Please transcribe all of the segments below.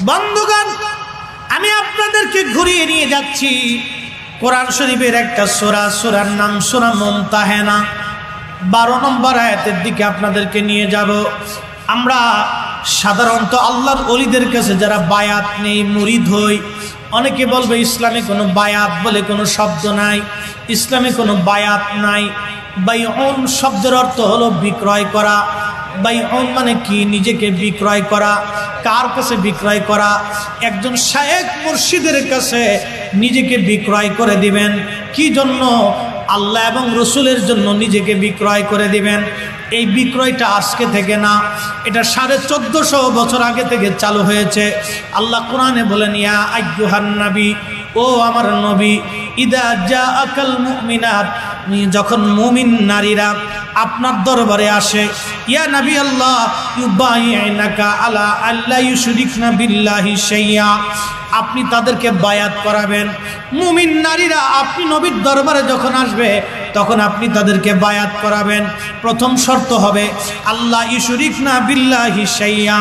বন্ধুগণ, আমি আপনাদেরকে ঘুরিয়ে নিয়ে যাচ্ছি কোরআন শরীফের একটা সূরা, সূরার নাম সূরা মুমতাহানা। 12 নম্বর আয়াতের দিকে আপনাদেরকে নিয়ে যাব। আমরা সাধারণত আল্লাহর ওলিদের কাছে যারা বায়াত নেই, মুরিদ হই, অনেকে বলবে ইসলামে কোনো বায়াত বলে কোনো শব্দ নাই, ইসলামে কোনো বায়াত নাই। বাইউন শব্দের অর্থ হলো বিক্রয় করা। বাইউন মানে কি? নিজেকে বিক্রয় করা। কার কাছে বিক্রয় করা? একজন শায়েখ মুর্শিদের কাছে নিজেকে বিক্রয় করে দিবেন। কি জন্য? আল্লাহ এবং রসুলের জন্য নিজেকে বিক্রয় করে দিবেন। এই বিক্রয়টা আজকে থেকে না, এটা 1450 বছর আগে থেকে চালু হয়েছে। আল্লাহ কোরআনে বলেন, ইয়া আইয়ুহান নবী, ও আমার নবী, ইদা জাআকাল মুমিনাত, যখন মুমিন নারীরা আপনার দরবারে আসে, ইয়া নবী আল্লাহ, ইউবাইনাকা আলা আল্লা ইউশরিকনা বিল্লাহি শাইয়া, আপনি তাদেরকে বায়াত করাবেন। মুমিন নারীরা আপনি নবীর দরবারে যখন আসবে তখন আপনি তাদেরকে বায়াত করাবেন। প্রথম শর্ত হবে আল্লাহ ইউশরিকনা বিল্লাহি শাইয়া,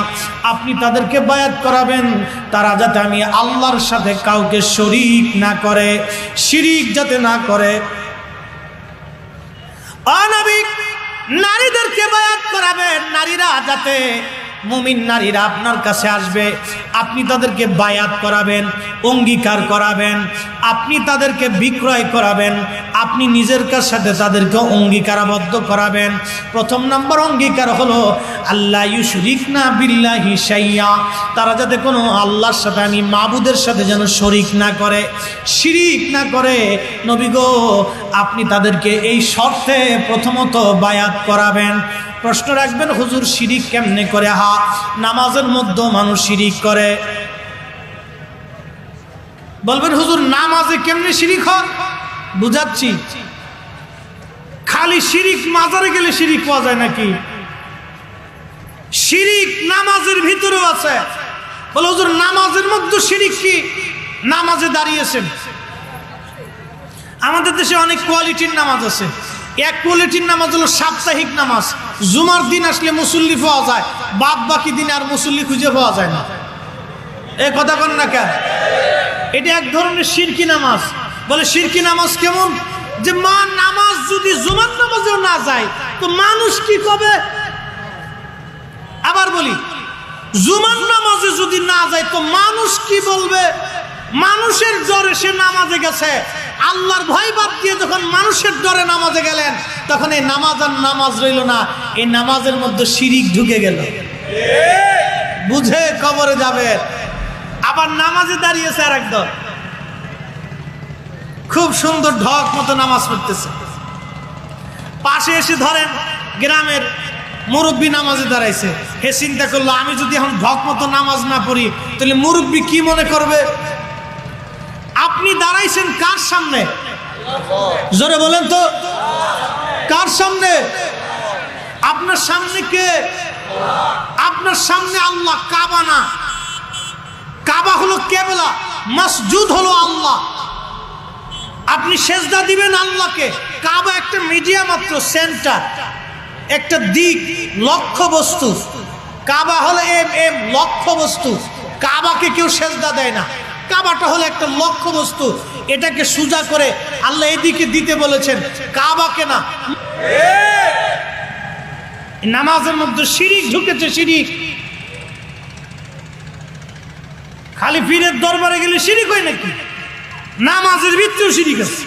আপনি তাদেরকে বায়াত করাবেন তারা যাতে আমি আল্লাহর সাথে কাউকে শরীক না করে, শিরিক যাতে না করে। ও নবী, নারীদেরকে বায়াত করাবেন, নারীরা যাতে, মুমিন নারীরা আপনার কাছে আসবে, আপনি তাদেরকে বায়াত করাবেন, অঙ্গীকার করাবেন, আপনি তাদেরকে বিক্রয় করাবেন, আপনি নিজের সাথে তাদেরকে অঙ্গীকারাবদ্ধ করাবেন। প্রথম নম্বর অঙ্গীকার হলো আল্লাহ ইউশরিকনা বিল্লাহি শাইয়া, তারা যাতে কোনো আল্লাহর সাথে, আমি মাবুদের সাথে যেন শরিক না করে, শিরিক না করে। নবী গো, আপনি তাদেরকে এই শর্তে প্রথমত বায়াত করাবেন। প্রশ্ন রাখবেন, হুজুর শিরিক কেমনে করে? নামাজের মধ্যে মানুষ শিরিক করে। বলবেন, হুজুর নামাজে কেমনে শিরিক হয়? বুঝাচ্ছি। খালি শিরিক মাজারে গেলে শিরিক পাওয়া যায় নাকি? শিরিক নামাজের ভিতরেও আছে। বলে, হুজুর নামাজের মধ্যে শিরিক কি? নামাজে দাঁড়িয়েছেন। আমাদের দেশে অনেক কোয়ালিটির নামাজ আছে। এক কোয়ালিটির নামাজ হলো সাপ্তাহিক নামাজ। জুমার দিন আসলে মুসল্লি পাওয়া যায়, বাদ বাকি দিনে আর মুসল্লি খুঁজে পাওয়া যায় না। এ কথা কন না কেন? এটা এক ধরনের শিরকি নামাজ। বলে শিরকি নামাজ কেমন? যে নামাজ যদি জুমার নামাজেও না যায় তো মানুষ কি করবে? আবার বলি, জুমার নামাজে যদি না যায় তো মানুষ কি বলবে? মানুষের জ্বরে সে নামাজে গেছে, আল্লাহর ভয় বাদ দিয়ে যখন মানুষের ডরে নামাজে গেলেন তখন এই নামাজ আর নামাজ রইল না, এই নামাজের মধ্যে শিরিক ঢুকে গেল। বুঝে কবরে যাবে। আবার নামাজে দাঁড়িয়েছে আর একদম খুব সুন্দর ঢক মতো নামাজ পড়তেছে। পাশে এসে ধরেন গ্রামের মুরব্বী নামাজে দাঁড়াইছে। হে চিন্তা করলো, আমি যদি এখন ঢক মতো নামাজ না পড়ি তাহলে মুরব্বী কি মনে করবে? আপনি দাঁড়াইছেন কার সামনে? জোরে বলেন তো, কার সামনে? আপনার সামনে কে? আপনার সামনে আল্লাহ। কাবা না, কাবা হলো কেবলা, মসজিদ হলো আল্লাহ। আপনি সেজদা দিবেন আল্লাহকে। কাবা একটা মিডিয়া মাত্র, সেন্টার, একটা দিক, লক্ষ্য বস্তু। কাবা হলো এম লক্ষ্য বস্তু। কাবাকে কেউ সেজদা দেয় না। কাবাটা হলো একটা লক্ষ্য বস্তু, এটাকে সোজা করে আল্লাহ এদিকে দিতে বলেছেন, কাবাকে না। নামাজের মধ্যে শিরিক ঢুকেছে। শিরিক খালি পীরের দরবারে গেলে শিরিক হয় নাকি? নামাজের ভিতরেও শিরিক আছে।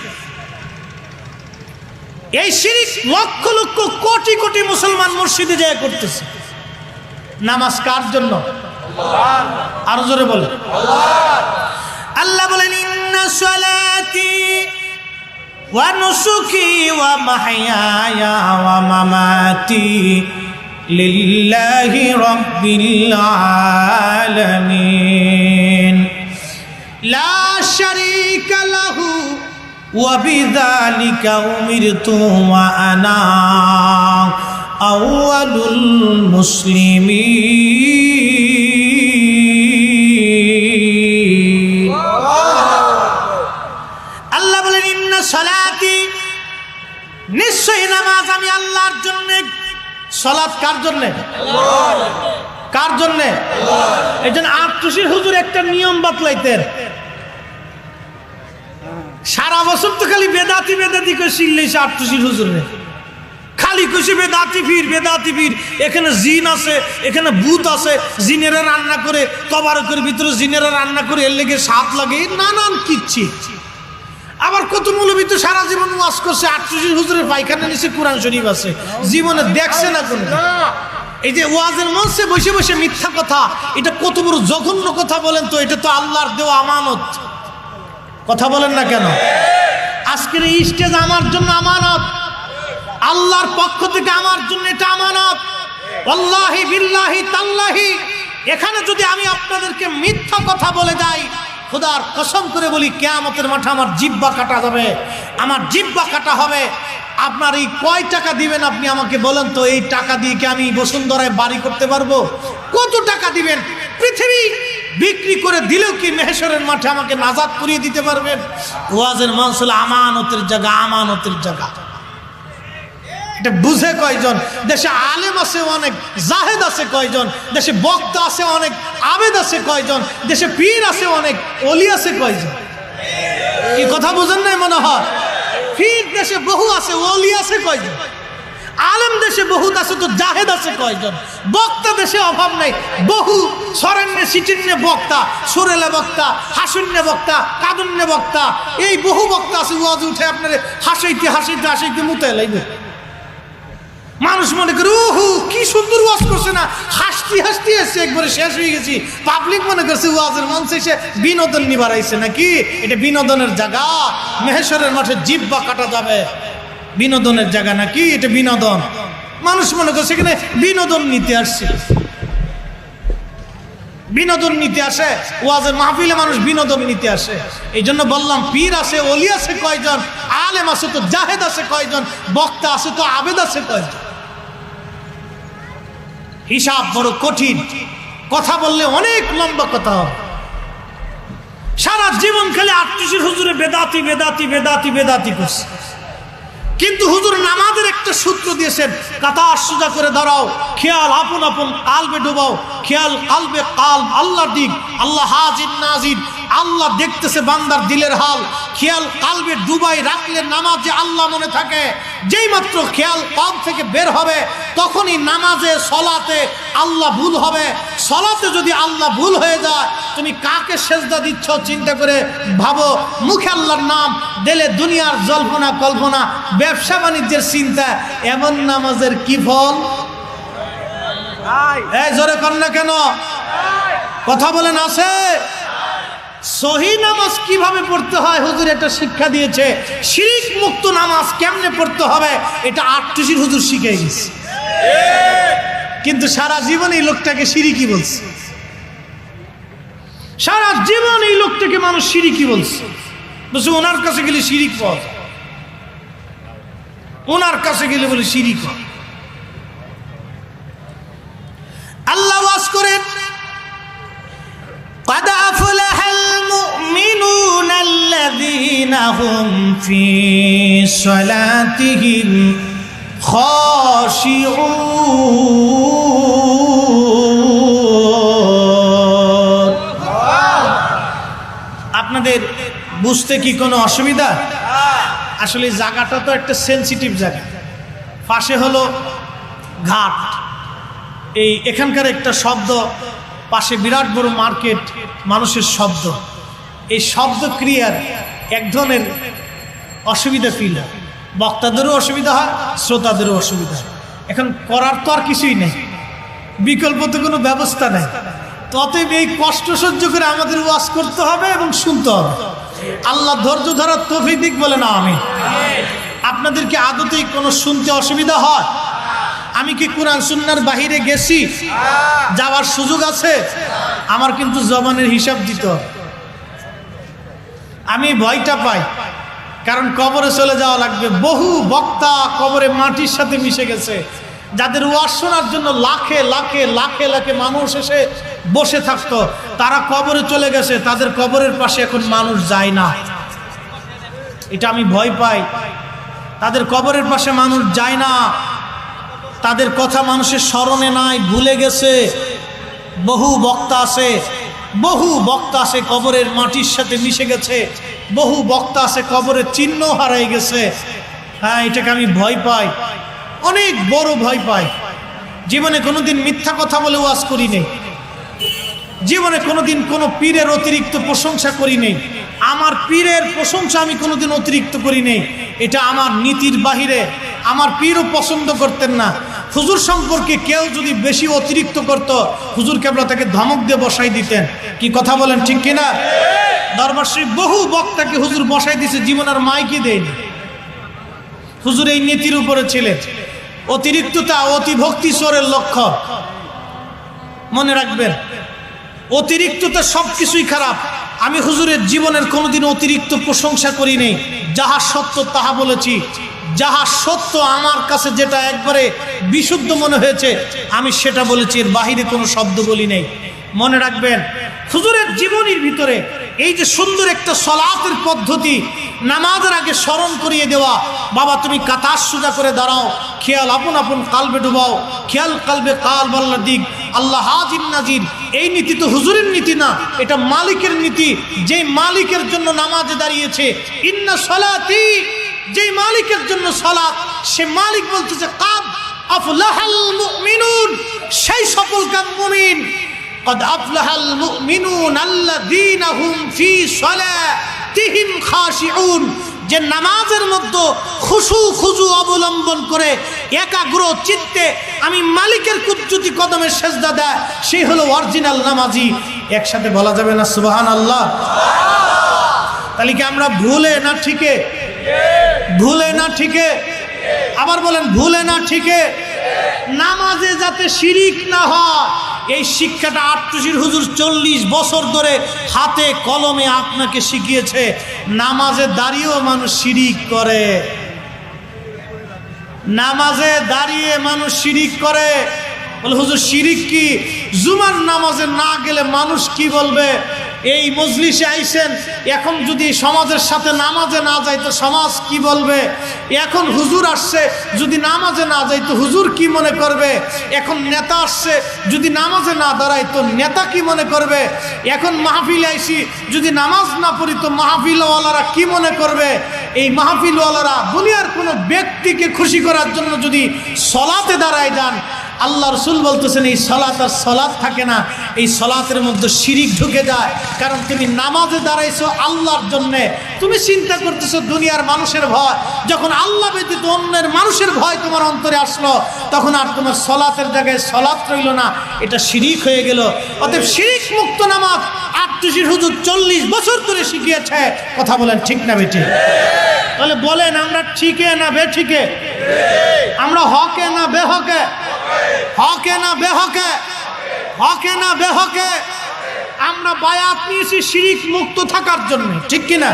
এই শিরিক লক্ষ লক্ষ কোটি কোটি মুসলমান মসজিদে যায় করতেছে। নামাজ কার জন্য? আরো জোরে বলে। আল্লাহ বলেন, ইন্না সালাতি ওয়া নুসুকি ওয়া মাহইয়ায়া ওয়া মামাতি লিল্লাহি রাব্বিল আলামিন লা শারীকা লাহু ওয়া বিযালিকা উমিরতু ওয়া আনা আউয়ালুল মুসলিমিন। আল্লাহ বলেন, ইন্না সালাতি, নিশ্চয়ই নামাজ আমি আল্লাহর জন্য। সালাত কার জন্য? কার জন্য? এই জন্য আটটুসির হুজুর একটা নিয়ম বাতলাইতেন, সারা বছর তো খালি বেদাতি বেদাতি করে শিখলেছে আটটুসির হুজুরে, খালি খুশি বেদাতি ফির বেদাতি ফির। এখানে জিন আছে, এখানে ভূত আছে, জিনেরা রান্না করে, তবারকের ভিতরে জিনেরা রান্না করে, এর লেগে স্বাদ লাগে, নানান কিচ্ছি। আবার কত মৌলবী তো সারা জীবন ওয়াজ করছে, আটটুসির হুজুরের পায়খানা নিচে কোরআন শরীফ আছে, জীবনে দেখছে না কোন। এই যে ওয়াজের মঞ্চে বসে বসে মিথ্যা কথা, এটা কত বড় জঘন্য কথা বলেন তো। এটা তো আল্লাহর দেওয়া আমানত, কথা বলেন না কেন? আজকের এই স্টেজ আমার জন্য আমানত, আল্লাহর পক্ষ থেকে আমার জন্য এটা আমানত। ওয়াল্লাহি বিল্লাহি তাল্লাহি, এখানে যদি আমি আপনাদেরকে মিথ্যা কথা বলে যাই, খোদার কসম করে বলি, কিয়ামতের মাঠে আমার জিহ্বা কাটা যাবে, আমার জিহ্বা কাটা হবে। আপনার এই কয় টাকা দিবেন আপনি আমাকে বলেন তো? এই টাকা দিয়ে কি আমি বসুন্ধরায় বাড়ি করতে পারবো? কত টাকা দিবেন? পৃথিবী বিক্রি করে দিলেও কি মেহেশরের মাঠে আমাকে নাজাত করিয়ে দিতে পারবেন? ওয়াজের মানসুল আমানতের জায়গা, আমানতের জায়গা। এটা বুঝে কয়জন? দেশে আলেম আছে অনেক, জাহেদ আছে কয়জন? দেশে বক্তা আছে অনেক, আবেদ আছে কয়জন? দেশে পীর আছে অনেক, ওলি আছে কয়জন? কি কথা বুঝেন নাই মনে হয়? পীর দেশে বহু আছে, ওলি আছে কয়জন? আলেম দেশে বহুত আছে, তো জাহেদ আছে কয়জন? বক্তা দেশে অভাব নাই, বহু সরেন্যে সিটিন্যে বক্তা, সুরেলে বক্তা, হাসুন্যে বক্তা, কাদুন্যে বক্তা, এই বহু বক্তা আছে। ওয়াজ উঠে আপনার হাসাইতে হাসাইতে হাসাইতে মুতে লাগবে। মানুষ মনে করে ওহু কি সুন্দর ওয়াজ করছে না, হাসতে হাসতে এসে একবারে শেষ হয়ে গেছি। পাবলিক মনে করছে ওয়াজের মঞ্চে এসে বিনোদন নিবার আইছে নাকি? এটা বিনোদনের জায়গা? মেহেশরের মাঠে জিহ্বা কাটা যাবে, বিনোদনের জায়গা নাকি এটা? বিনোদন মানুষ মনে করছে এখানে বিনোদন নিতে আসছে, বিনোদন নিতে আসে। ওয়াজের মাহফিলে মানুষ বিনোদন নিতে আসে। এই জন্য বললাম, পীর আছে, ওলি আছে কয়জন? আলেম আছে তো জাহেদ আছে কয়জন? বক্তা আছে তো আবেদ আছে কয়জন? হিসাব বড় কঠিন, কথা বললে অনেক লম্বা কথা হবে। সারা জীবন খালি আটত্রিশের হুজুরে বেদাতি বেদাতি বেদাতি বেদাতি করছে, কিন্তু হুজুর নামাজের একটা সূত্র দিয়েছেন, কাতার সোজা করে দাঁড়াও, খেয়াল আপন আপন কালবে ডুবাও, খেয়াল কালবে কাল আল্লাহর দিক, আল্লাহ হাজির নাজির, আল্লাহ দেখতেছে বান্দার দিলের হাল। খেয়াল কালবে ডুবাই রাখলে নামাজে আল্লাহ মনে থাকে। যেই মাত্র খেয়াল কাল থেকে বের হবে, তখনই নামাজে সলাতে আল্লাহ ভুল হবে। সলাতে যদি আল্লাহ ভুল হয়ে যায়, তুমি কাকে সেজদা দিচ্ছ চিন্তা করে ভাবো। মুখে আল্লাহর নাম, দিলে দুনিয়ার জল্পনা কল্পনা, ব্যবসা বাণিজ্যের চিন্তা, এমন নামাজের কি ফল? এই জোরে কর না কেন? কথা বলেন আছে? সহি নামাজ কিভাবে পড়তে হয় হুজুর একটা শিক্ষা দিয়েছে। শিরিক মুক্ত নামাজ কেমনে পড়তে হবে এটা আটটুসির হুজুর শিখে গেছে, কিন্তু সারা জীবন এই লোকটাকে শিরিকি বলছে। সারা জীবন এই লোকটাকে মানুষ শিরিকি বলছে, বলছে ওনার কাছে গেলে শিরিক পাওয়া যায়, ওনার কাছে গেলে বলে শিরিক হয়। আল্লাহ ওয়াজ করেন, قد أفلح المؤمنون الذين هم في صلاتهم خاشعون। আপনাদের বুঝতে কি কোনো অসুবিধা? আসলে জায়গাটা তো একটা সেনসিটিভ জায়গা, পাশে হলো ঘাট, এই এখানকার একটা শব্দ, পাশে বিরাট বড় মার্কেট, মানুষের শব্দ, এই শব্দ ক্রিয়ার এক ধরনের অসুবিধা ফিল হয়। বক্তাদেরও অসুবিধা হয়, শ্রোতাদেরও অসুবিধা হয়। এখন করার তো আর কিছুই নেই, বিকল্প তো কোনো ব্যবস্থা নেই। অতএব এই কষ্ট সহ্য করে আমাদের ওয়াজ করতে হবে এবং শুনতে হবে। আল্লাহ ধৈর্য ধরার তৌফিক দিক বলে না আমি। আপনাদেরকে আদতেই কোনো শুনতে অসুবিধা হয়? আমি কি কোরআন সুন্নাহর বাহিরে গেছি? যাওয়ার সুযোগ আছে? আমার কিন্তু জবানের হিসাব দিতে হবে। আমি ভয়টা পাই, কারণ কবরে চলে যাওয়া লাগবে। বহু বক্তা কবরে মাটির সাথে মিশে গেছে, যাদের ওয়াজ শোনার জন্য লাখে লাখে লাখে লাখে মানুষ এসে বসে থাকতো, তারা কবরে চলে গেছে। তাদের কবরের পাশে এখন মানুষ যায় না, এটা আমি ভয় পাই। তাদের কবরের পাশে মানুষ যায় না, তাদের কথা মানুষের স্মরণে নাই, ভুলে গেছে। বহু বক্তা আছে কবরের মাটির সাথে মিশে গেছে, বহু বক্তা আছে কবরের চিহ্ন হারাই গেছে। হ্যাঁ, এটাকে আমি ভয় পাই, অনেক বড় ভয় পাই। জীবনে কোনোদিন মিথ্যা কথা বলে ওয়াজ করি নেই, জীবনে কোনোদিন কোনো পীরের অতিরিক্ত প্রশংসা করি নেই। আমার পীরের প্রশংসা আমি কোনোদিন অতিরিক্ত করি নেই, এটা আমার নীতির বাহিরে। আমার পীরও পছন্দ করতেন না। হুজুর সম্পর্কে কেউ যদি বেশি অতিরিক্ত করত, হুজুর কেবল তাকে ধমক দিয়ে বসাই দিতেন। কি কথা বলেন, ঠিক কিনা? দরবার শরীফ বহু বক্তাকে হুজুর বসাই দিয়েছে, জীবন আর মাইকে দেয়নি। হুজুর এই নীতির উপরে ছিলেন। অতিরিক্ততা অতিভক্তি চোরের লক্ষণ, মনে রাখবেন। অতিরিক্ততা সবকিছুই খারাপ। আমি হুজুরের জীবনের কোনোদিন অতিরিক্ত প্রশংসা করি নেই। যাহা সত্য তাহা বলেছি, যাহা সত্য আমার কাছে যেটা একবারে বিশুদ্ধ মনে হয়েছে আমি সেটা বলেছি, এর বাহিরে কোনো শব্দ বলি নেই। মনে রাখবেন, হুজুরের জীবনীর ভিতরে এই যে সুন্দর একটা সলাতের পদ্ধতি, নামাজের আগে স্মরণ করিয়ে দেওয়া, বাবা তুমি কাতার সোজা করে দাঁড়াও, খেয়াল আপন আপন কালবে ডুবাও, খেয়াল কালবে কাল বাল্লা দিক, আল্লাহ হাজির নাজির। এই নীতি তো হুজুরের নীতি না, এটা মালিকের নীতি। যেই মালিকের জন্য নামাজে দাঁড়িয়েছে, ইন্না সলাতি, যেই মালিকের জন্য সালাত, সে মালিক বলতেছে কাদ আফলাহাল মুমিনুন, সেই সফলকাম মুমিন। قد أفلح المؤمنون الذين هم في صلاتهم خاشعون, যে নামাজের মধ্যে খুজু অবলম্বন করে একাগ্র চিত্তে আমি মালিকের কুদরতি কদমে সেজদা দেয়, সেই হলো অরিজিনাল নামাজি। একসাথে বলা যাবে না সুবহানাল্লাহ? তাহলে কি আমরা ভুলে না ঠিকে? ভুলে না ঠিকে? আবার বলেন ভুলে না ঠিকে? নামাজে যাতে শিরিক না হয়, এই শিক্ষাটা আটটুসির হুজুর 40 বছর ধরে হাতে কলমে আপনাকে শিখিয়েছে। নামাজে দাঁড়িয়েও মানুষ শিরিক করে, নামাজে দাঁড়িয়ে মানুষ শিরিক করে। বলে হুজুর শিরিক কি? জুমার নামাজে না গেলে মানুষ কি বলবে? এই মজলিসে আইছেন, এখন যদি সমাজের সাথে নামাজে না যায় তো সমাজ কি বলবে? এখন হুজুর আসছে, যদি নামাজে না যায় তো হুজুর কি মনে করবে? এখন নেতা আসছে, যদি নামাজে না দাঁড়ায় তো নেতা কি মনে করবে? এখন মাহফিল আইসি, যদি নামাজ না পড়ি তো মাহফিলওয়ালারা কি মনে করবে? এই মাহফিলওয়ালারা দুনিয়ার কোনো ব্যক্তিকে খুশি করার জন্য যদি সলাতে দাঁড়ায় যান, আল্লাহ রসুল বলতেছেন এই সলাত আর সলাত থাকে না, এই সলাতের মধ্যে শিরিক ঢুকে যায়। কারণ তুমি নামাজে দাঁড়াইছো আল্লাহর জন্যে, তুমি চিন্তা করতেছো দুনিয়ার মানুষের ভয়। যখন আল্লাহ ব্যতীত অন্যের মানুষের ভয় তোমার অন্তরে আসলো, তখন আর তোমার সলাতের জায়গায় সলাত রইল না, এটা শিরিক হয়ে গেল। অতএব শিরিক মুক্ত নামাজ আটটুসির হুজুর 40 বছর ধরে শিখিয়েছে। কথা বলেন ঠিক না বেঠিক? তাহলে বলেন আমরা ঠিকে না বেঠিকে? আমরা হকে না বেহকে? হকে না বেহকে? হকে না বেহকে? আমরা বায়াত নিয়েছি শিরিক মুক্ত থাকার জন্য, ঠিক কিনা?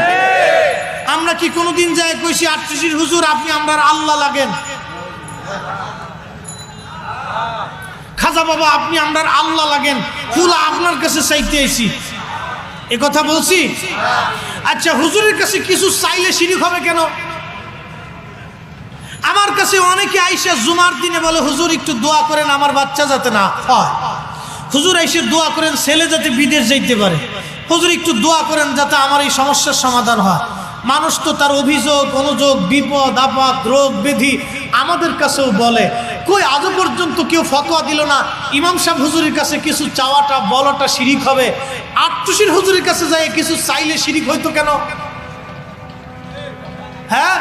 আমরা কি কোনোদিন যায় কইছি আটটুসির হুজুর আপনি আমরার আল্লাহ লাগেন? খাজা বাবা আপনি আমরার আল্লাহ লাগেন, ফুলা আপনার কাছে চাইতে আইছি, এ কথা বলছি? আচ্ছা, হুজুরের কাছে কিছু চাইলে শিরিক হবে কেন? আমার কাছে অনেকে আইসা জুমার দিনে বলে হুজুর একটু দোয়া করেন আমার বাচ্চা যাতে না হয়। হুজুর আইসে দোয়া করেন ছেলে যাতে বিদেশ যাইতে পারে। হুজুর একটু দোয়া করেন যাতে আমার এই সমস্যার সমাধান হয়। মানুষ তো তার অভিযোগ অনুযোগ বিপদ আপদ রোগ ব্যাধি আমাদের কাছেও বলে। কই আজও পর্যন্ত কেউ ফতোয়া দিল না ইমাম সাহেব হুজুরের কাছে কিছু চাওয়াটা বলাটা শিরিক হবে। আটটুসির হুজুরের কাছে যায় কিছু চাইলে শিরিক হইতো কেন? হ্যাঁ,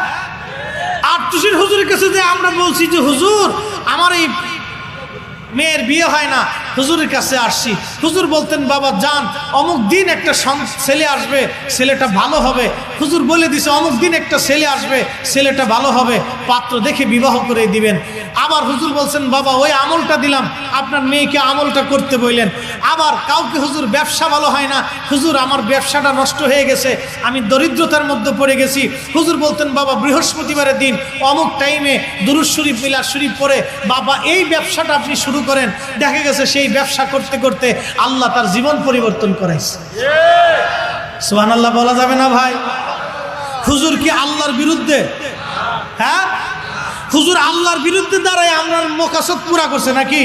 আটটুসির হুজুরের কাছে যে আমরা বলছি যে হুজুর আমার এই মেয়ের বিয়ে হয় না, হুজুরের কাছে আসছি, হুজুর বলতেন বাবা যান অমুক দিন একটা ছেলে আসবে, ছেলেটা ভালো হবে। হুজুর বলে দিছে অমুক দিন একটা ছেলে আসবে, ছেলেটা ভালো হবে, পাত্র দেখে বিবাহ করে দিবেন। আবার হুজুর বলছেন বাবা ওই আমলটা দিলাম, আপনার মেয়েকে আমলটা করতে বললেন। আবার কাউকে হুজুর ব্যবসা ভালো হয় না, হুজুর আমার ব্যবসাটা নষ্ট হয়ে গেছে, আমি দরিদ্রতার মধ্যে পড়ে গেছি। হুজুর বলতেন বাবা বৃহস্পতিবারের দিন অমুক টাইমে দুরূদ শরীফ মিলাদ শরীফ পড়ে বাবা এই ব্যবসাটা আপনি শুরু করেন। দেখা গেছে সেই ব্যবসা করতে করতে আল্লাহ তার জীবন পরিবর্তন করেছে। সুবহানাল্লাহ বলা যাবে না ভাই? হুজুর কি আল্লাহর বিরুদ্ধে? হ্যাঁ, হুজুর আল্লাহর বিরুদ্ধে দাঁড়ায় আমরা মাকাসদ পুরা করছে নাকি?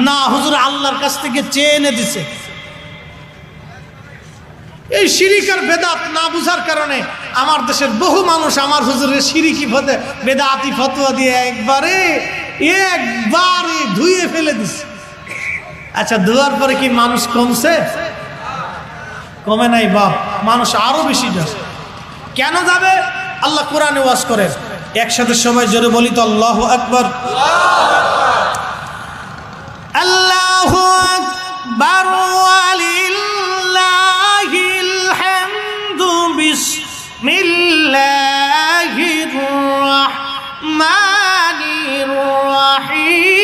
না, হুজুর আল্লাহর কাছ থেকে চেয়ে এনে দিছে। এই শিরিক আর বেদাত না বুঝার কারণে আমার দেশের বহু মানুষ আমার হুজুরের শিরিকি বেদাতি ফতোয়া দিয়ে একবারে ধুয়ে ফেলে দিছে। আচ্ছা, ধোয়ার পরে কি মানুষ কমছে? কমে নাই বাপ, মানুষ আরো বেশি যাচ্ছে। কেন যাবে? আল্লাহ কোরআনে ওয়াজ করে। একসাথে সবাই জোরে বলি তো আল্লাহু আকবার। আল্লাহু আকবার ওয়ালিল্লাহিল হামদু বিসমিল্লাহির রাহমানির রাহিম।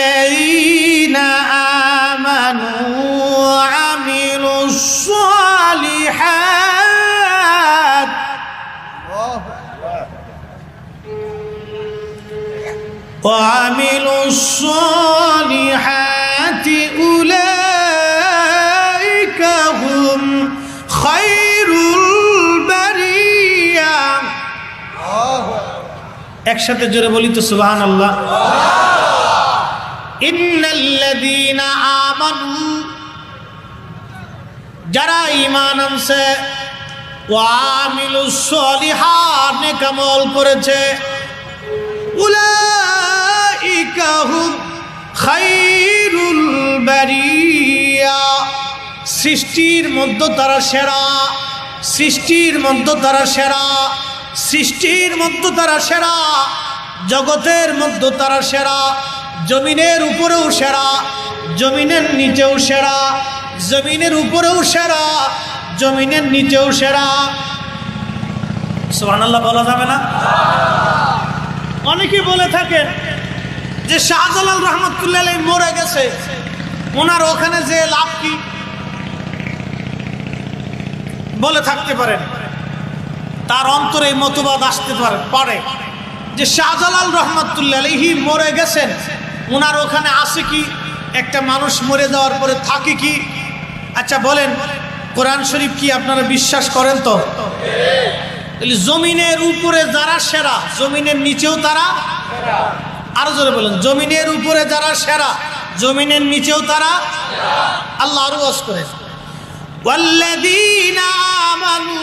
ইন্নাল্লাযীনা আমানু ওয়া আমিলুস সালিহাত উলাইকা হুম খায়রুল বারিয়া। একসাথে জোরে বলি তো সুবহানাল্লাহ। ইন্নাল্লাযীনা আমানু, যারা ঈমান আনছে, ওয়া আমিলুস সালিহাত, নেক আমল করেছে, উলাইকা হুম খায়রুল বারিয়া, সৃষ্টির মধ্যে তারা সেরা, সৃষ্টির মধ্যে তারা সেরা, সৃষ্টির মধ্যে তারা সেরা, জগতের মধ্যে তারা সেরা, জমিনের উপরেও সেরা, জমিনের নিচেও সেরা, জমিনের উপরেও সেরা, জমিনের নিচেও সেরা। সুবহানাল্লাহ বলা যাবে না? অনেকে বলে থাকেন যে শাহজালাল রহমতুল্লাহ আলাইহি মরে গেছে, ওনার ওখানে যে লাভ কি? বলে থাকতে পারেন, তার অন্তরে এই মতবাদ আসতে পারে যে শাহজালাল রহমতুল্লাহ আলাইহি মরে গেছেন, ওনার ওখানে আছে কি? একটা মানুষ মরে যাওয়ার পরে থাকে কি? আচ্ছা বলেন, কোরআন শরীফ কি আপনারা বিশ্বাস করেন তো? জমিনের উপরে যারা সেরা, জমিনের নিচেও তারা, আরো জোরে বলেন, জমিনের উপরে যারা সেরা, জমিনের নিচেও তারা। আল্লাহ আরো ওয়াজ করে, ওয়াল্লাযীনা আমানু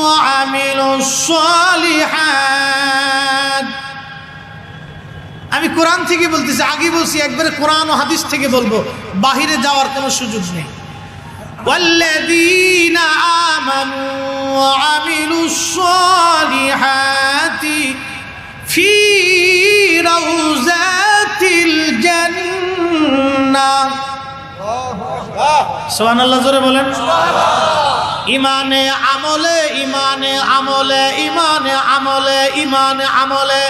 ওয়া আমিলুস সালিহাত। আমি কোরআন থেকে বলতেছি, আগে বলছি একবারে কোরআন ও হাদিস থেকে বলবো, বাহিরে যাওয়ার কোনো সুযোগ নেই। ওয়াল্লাযীনা আমানু ওয়া আমিলুস সালিহাতি ফি রাউযাতিল জান্নাহ। সুবহানাল্লাহ জোরে বলেন। ইমানে আমলে, ইমানে আমলে, ইমানে আমলে, ইমানে আমলে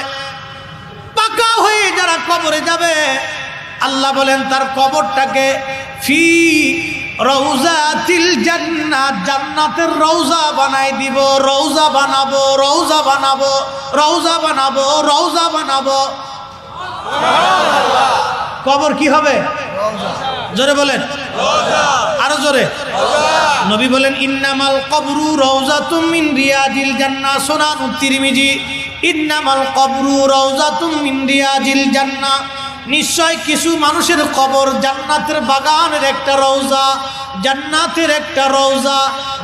পাকা হয়ে যারা কবরে যাবে, আল্লাহ বলেন তার কবরটাকে ফি রাউযাতিল জান্নাত, জান্নাতের রওজা বানাই দিব, রওজা বানাবো, রওজা বানাবো, রওজা বানাবো, রওজা বানাবো। কবর কি হবে? জোরে বলেন, আরো জোরে। নবী বলেন, ইন্নামাল কবরু রাউযাতুম মিন রিয়াজিল জান্নাহ। সুনান তিরমিজি, ইন্নামাল কবরু রাউযাতুম মিন রিয়াজিল জান্নাহ। নিশ্চয় কিছু মানুষের কবর জান্নাতের বাগানের একটা রওজা, জান্নাতের একটা রওজা।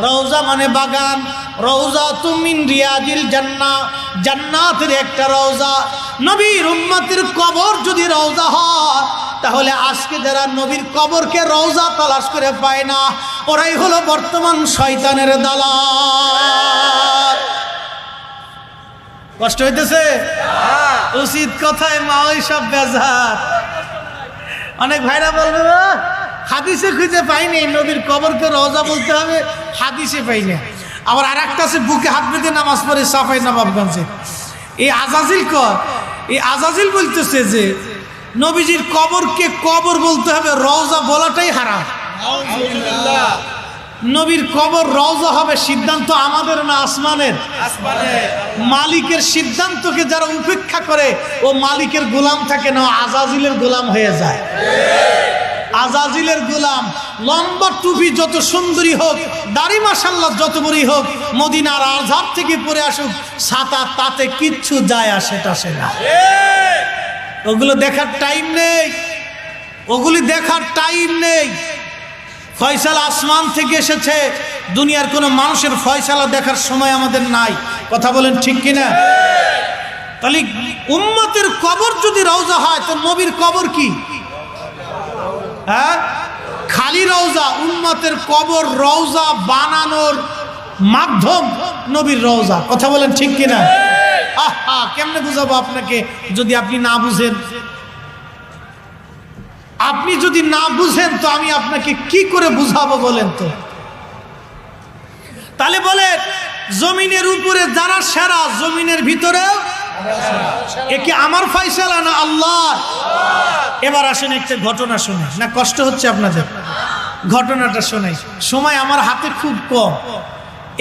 রওজা মানে বাগান, রাউযাতুম মিন রিয়াজিল জান্নাহ, জান্নাতের একটা রওজা। নবীর উম্মতের কবর যদি রওজা হয়, তাহলে আজকে যারা নবীর কবরকে রওজা তালাশ করে পায় না, ওরাই হলো বর্তমান শয়তানের দালাল। কষ্ট হইতেছে? উচিত কথায় মা ওই সব বেজার। অনেক ভাইরা বলবে, হাদিসে খুঁজে পাইনি নবীর কবরকে রওজা বলতে হবে, হাদিসে পাইনি। আবার আর একটা আছে, বুকে হাত বেঁধে নামাজ পড়ে সাফাই নবাবগঞ্জে। এই আজাজিল এই আজাজিল বলতেছে যে নবীজির কবরকে কবর বলতে হবে, রওজা বলাটাই হারাম। নবীর কবর রওজা হবে, সিদ্ধান্ত আমাদের না আসমানের। মালিকের সিদ্ধান্তকে যারা উপেক্ষা করে, ও মালিকের গোলাম থাকে না, আজাজিলের গোলাম হয়ে যায়। আজাজিলের গোলাম, লম্বা টুপি যত সুন্দরী হোক, দাড়ি মাশাআল্লাহ যত বড়ই হোক, মদিনার আজহার থেকে পরে আসুক, ছাতা তাতে কিচ্ছু যায় আসে না। ওগুলো দেখার টাইম নেই, ওগুলি দেখার টাইম নেই। ফয়সালা আসমান থেকে এসেছে, দুনিয়ার কোনো মানুষের ফয়সালা দেখার সময় আমাদের নাই। কথা বলেন ঠিক কিনা? তাহলে উম্মতের কবর যদি রওজা হয় তো নবীর কবর কি? হ্যাঁ, খালি রওজা। উম্মতের কবর রওজা বানানোর মাধ্যম নবীর রওজা। কথা বলেন ঠিক কিনা? আহা, কেমনে বুঝাবো আপনাকে যদি আপনি না বুঝেন? আপনি যদি না বুঝেন তো আমি আপনাকে কি করে বুঝাবো বলেন তো? তাহলে বলে জমিনের উপরে যারা সেরা, জমিনের ভিতরে একে আমার ফয়সালা না আল্লাহ? এবার আসেন একটা ঘটনা শুনে, না কষ্ট হচ্ছে আপনাদের? ঘটনাটা শোনাই। সময় আমার হাতে খুব কম,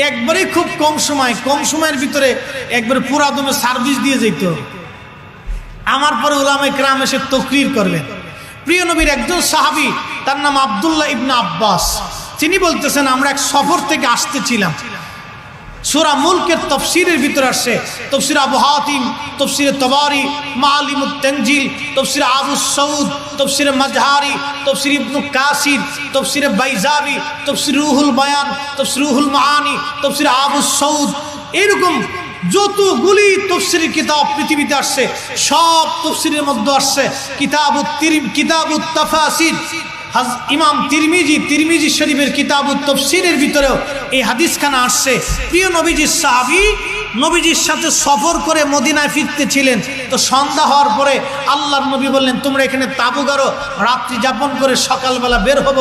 একবারেই খুব কম সময়, কম সময়ের ভিতরে একবারে পুরা দমে সার্ভিস দিয়ে যেত। আমার পরে উলামায়ে কেরাম এসে তাকরীর করবেন। প্রিয় নবীর একজন সাহাবী, তার নাম আব্দুল্লাহ ইবনে আব্বাস, তিনি বলতেছেন আমরা এক সফর থেকে আসতেছিলাম। সূরা মুলকের তাফসীরের ভিতরে আসছে, তাফসীর আবু হাতিম, তাফসীর তাবারি, মাআলিমুত তানজিল, তাফসীর আবু সউদ, তাফসীর মাজহারি, তাফসীর ইবনে কাসির, তাফসীর বাইজাবি, তাফসীর রুহুল বায়ান, তাফসীর রুহুল মাআনি, তাফসীর আবু সউদ, এরকম যতগুলি তাফসীরের কিতাব পৃথিবীতে আসছে সব তাফসীরের মধ্যে আসছে কিতাবুত তাফাসির। ইমাম তিরমিজি শরীফের কিতাবুত তাফসীরের ভিতরেও এই হাদিসখানা আসছে। প্রিয় নবীজির সাহাবী নবীজির সাথে সফর করে মদিনায় ফিরতেছিলেন, তো সন্ধ্যা হওয়ার পরে আল্লাহর নবী বললেন তোমরা এখানে তাবু গাড়ো, রাত্রি যাপন করে সকালবেলা বের হব।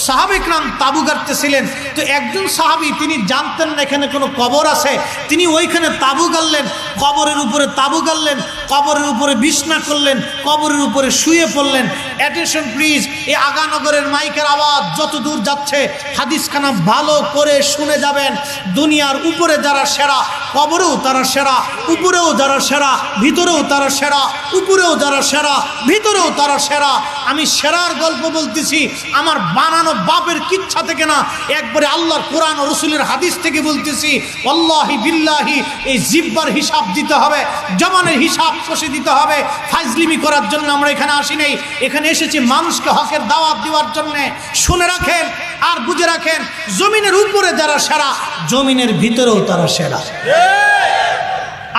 সাহাবে کرام তাবু গাড়তেছিলেন, তো একজন সাহাবী তিনি জানতেন না এখানে কোনো কবর আছে, তিনি ওইখানে তাবু গাড়লেন, কবরের উপরে তাবু গাড়লেন, কবরের উপরে বিছনা করলেন, কবরের উপরে শুয়ে পড়লেন। অ্যাটেনশন প্লিজ, এই আগানগরের মাইকের আওয়াজ যত দূর যাচ্ছে হাদিসখানা ভালো করে শুনে যাবেন। দুনিয়ার উপরে যারা সেরা, কবরেও তারা সেরা, উপরেও যারা সেরা, ভিতরেও তারা সেরা, উপরেও যারা সেরা, ভিতরেও তারা সেরা। আমি সেরার গল্প বলতেছি, আমার বানানো বাপের কিচ্ছা থেকে না, একবারে আল্লাহর কোরআন ও রাসূলের হাদিস থেকে বলতেছি। আল্লাহি বিল্লাহি, এই জিহ্বার হিসাব দিতে হবে, জবানের হিসাব কষে দিতে হবে। ফাজলিমি করার জন্য আমরা এখানে আসি নাই, এখানে এসেছি মানুষকে হকের দাওয়াত দেওয়ার জন্য। শুনে রাখেন আর বুঝে রাখেন, জমিনের উপরে যারা সেরা, জমিনের ভিতরেও তারা সেরা।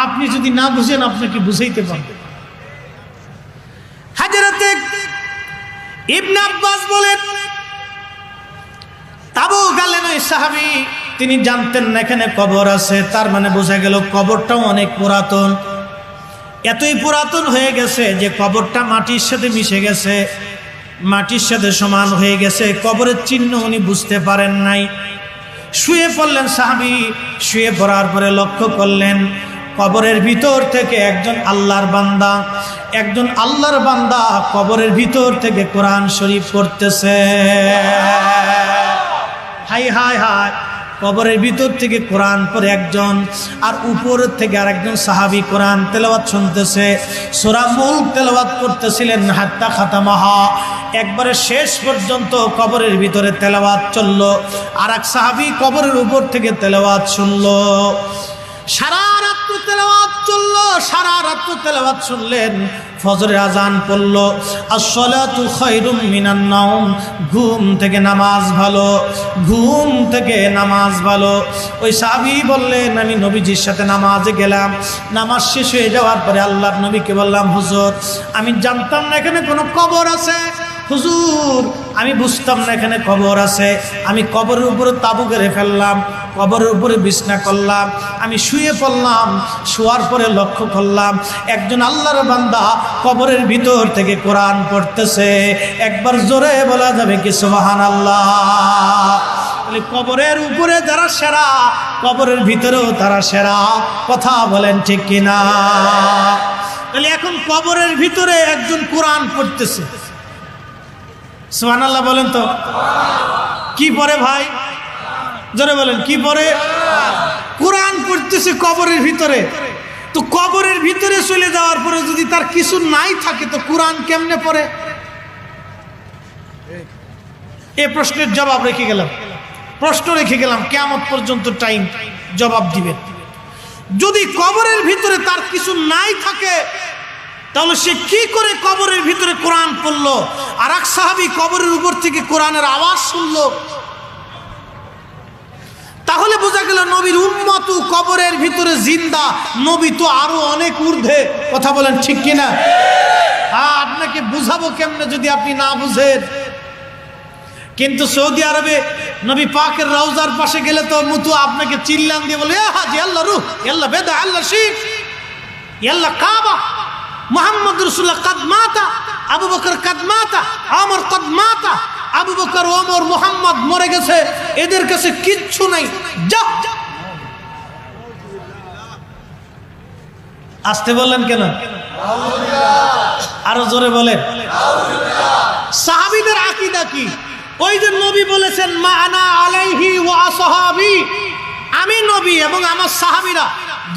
আপনি যদি না বুঝেন আপনাকে বুঝাইতে পারবেন। হযরতে ইবনে আব্বাস বলেন তাবু গালেন ওই সাহাবী, তিনি জানতেন না এখানে কবর আছে, তার মানে বোঝা গেল কবরটাও অনেক পুরাতন। এতই পুরাতন হয়ে গেছে যে কবরটা মাটির সাথে মিশে গেছে, মাটির সাথে সমান হয়ে গেছে, কবরের চিহ্ন উনি বুঝতে পারেন নাই। শুয়ে পড়লেন সাহাবী, শুয়ে পড়ার পরে লক্ষ্য করলেন কবরের ভিতর থেকে একজন আল্লাহর বান্দা কবরের ভিতর থেকে কোরআন শরীফ পড়তেছে। হাই হাই হাই, কবরের ভিতর থেকে কোরআন পড়ে একজন, আর উপর থেকে আরেকজন সাহাবী কোরআন তেলাওয়াত শুনতেছে। সূরা মুলক তেলাওয়াত করতেছিলেন হাত্তা খাতামাহা, একবারে শেষ পর্যন্ত কবরের ভিতরে তেলাওয়াত চলল। আর এক সাহাবী কবরের উপর থেকে তেলাওয়াত শুনলো। সারা রাত তেলাওয়াত চললো, সারা রাত তেলাওয়াত শুনলেন। ফজরের আজান পড়ল, আসসালাতু খায়রুম মিনান নাওম, ঘুম থেকে নামাজ ভালো, ঘুম থেকে নামাজ ভালো। ওই সাহাবী বললেন আমি নবীজির সাথে নামাজে গেলাম, নামাজ শেষ হয়ে যাওয়ার পরে আল্লাহর নবীকে বললাম হুজুর আমি জানতাম না এখানে কোনো কবর আছে, হুজুর আমি বুঝতাম না এখানে কবর আছে, আমি কবরের উপরে তাবু গেড়ে ফেললাম, কবরের উপরে বিছনা করলাম, আমি শুয়ে পড়লাম। শোয়ার পরে লক্ষ্য করলাম একজন আল্লাহর বান্দা কবরের ভিতর থেকে কোরআন পড়তেছে। একবার জোরে বলা যাবে কি সুবহানাল্লাহ? কবরের উপরে যারা সেরা, কবরের ভিতরেও তারা সেরা। কথা বলেন ঠিক কিনা? তাহলে এখন কবরের ভিতরে একজন কোরআন পড়তেছে, সুবহানাল্লাহ বলেন তো। কি পড়ে ভাই? জোরে বলেন কি পড়ে? কোরআন পড়তেছে কবরের ভিতরে। তো কবরের ভিতরে চলে যাওয়ার পরে যদি তার কিছু নাই থাকে তো কোরআন কেমনে পড়ে? এই প্রশ্নের জবাব রেখে গেলাম, প্রশ্ন রেখে গেলাম, কিয়ামত পর্যন্ত টাইম জবাব দিবেন। যদি কবরের ভিতরে তার কিছু নাই থাকে তাহলে সে কি করে কবরের ভিতরে কোরআন পড়লো? আর এক সাহাবী কবরের উপর থেকে কোরআনের আওয়াজ শুনলো। তাহলে বোঝা গেল নবীর উম্মত কবরের ভিতরে জিন্দা, নবী তো আরো অনেক ঊর্ধ্বে। কথা বলেন ঠিক কিনা? আপনাকে বুঝাবো কেমনে যদি আপনি না বুঝেন? কিন্তু সৌদি আরবে নবী পাকের রওজার পাশে গেলে তো মুতু আপনাকে চিল্লান দিয়ে বলে, হাজি আল্লাহ রূহ, আল্লাহ বেদা, আল্লাহ শিখ, আল্লাহ কাবা, মুহাম্মদ রাসূলুল্লাহ কাদ মাতা, আবু বকর কাদ মাতা, ওমর কাদ মাতা। আবু বকর, ওমর, মুহাম্মদ মরে গেছে, এদের কাছে কিচ্ছু নাই। যা, আসতে বললেন কেন? আরো জোরে বলেন। সাহাবীদের আকীদা কি? ওই যে নবী বলেছেন, মা আনা আলাইহি ওয়া আসহাবি, আমি নবী এবং আমার সাহাবীরা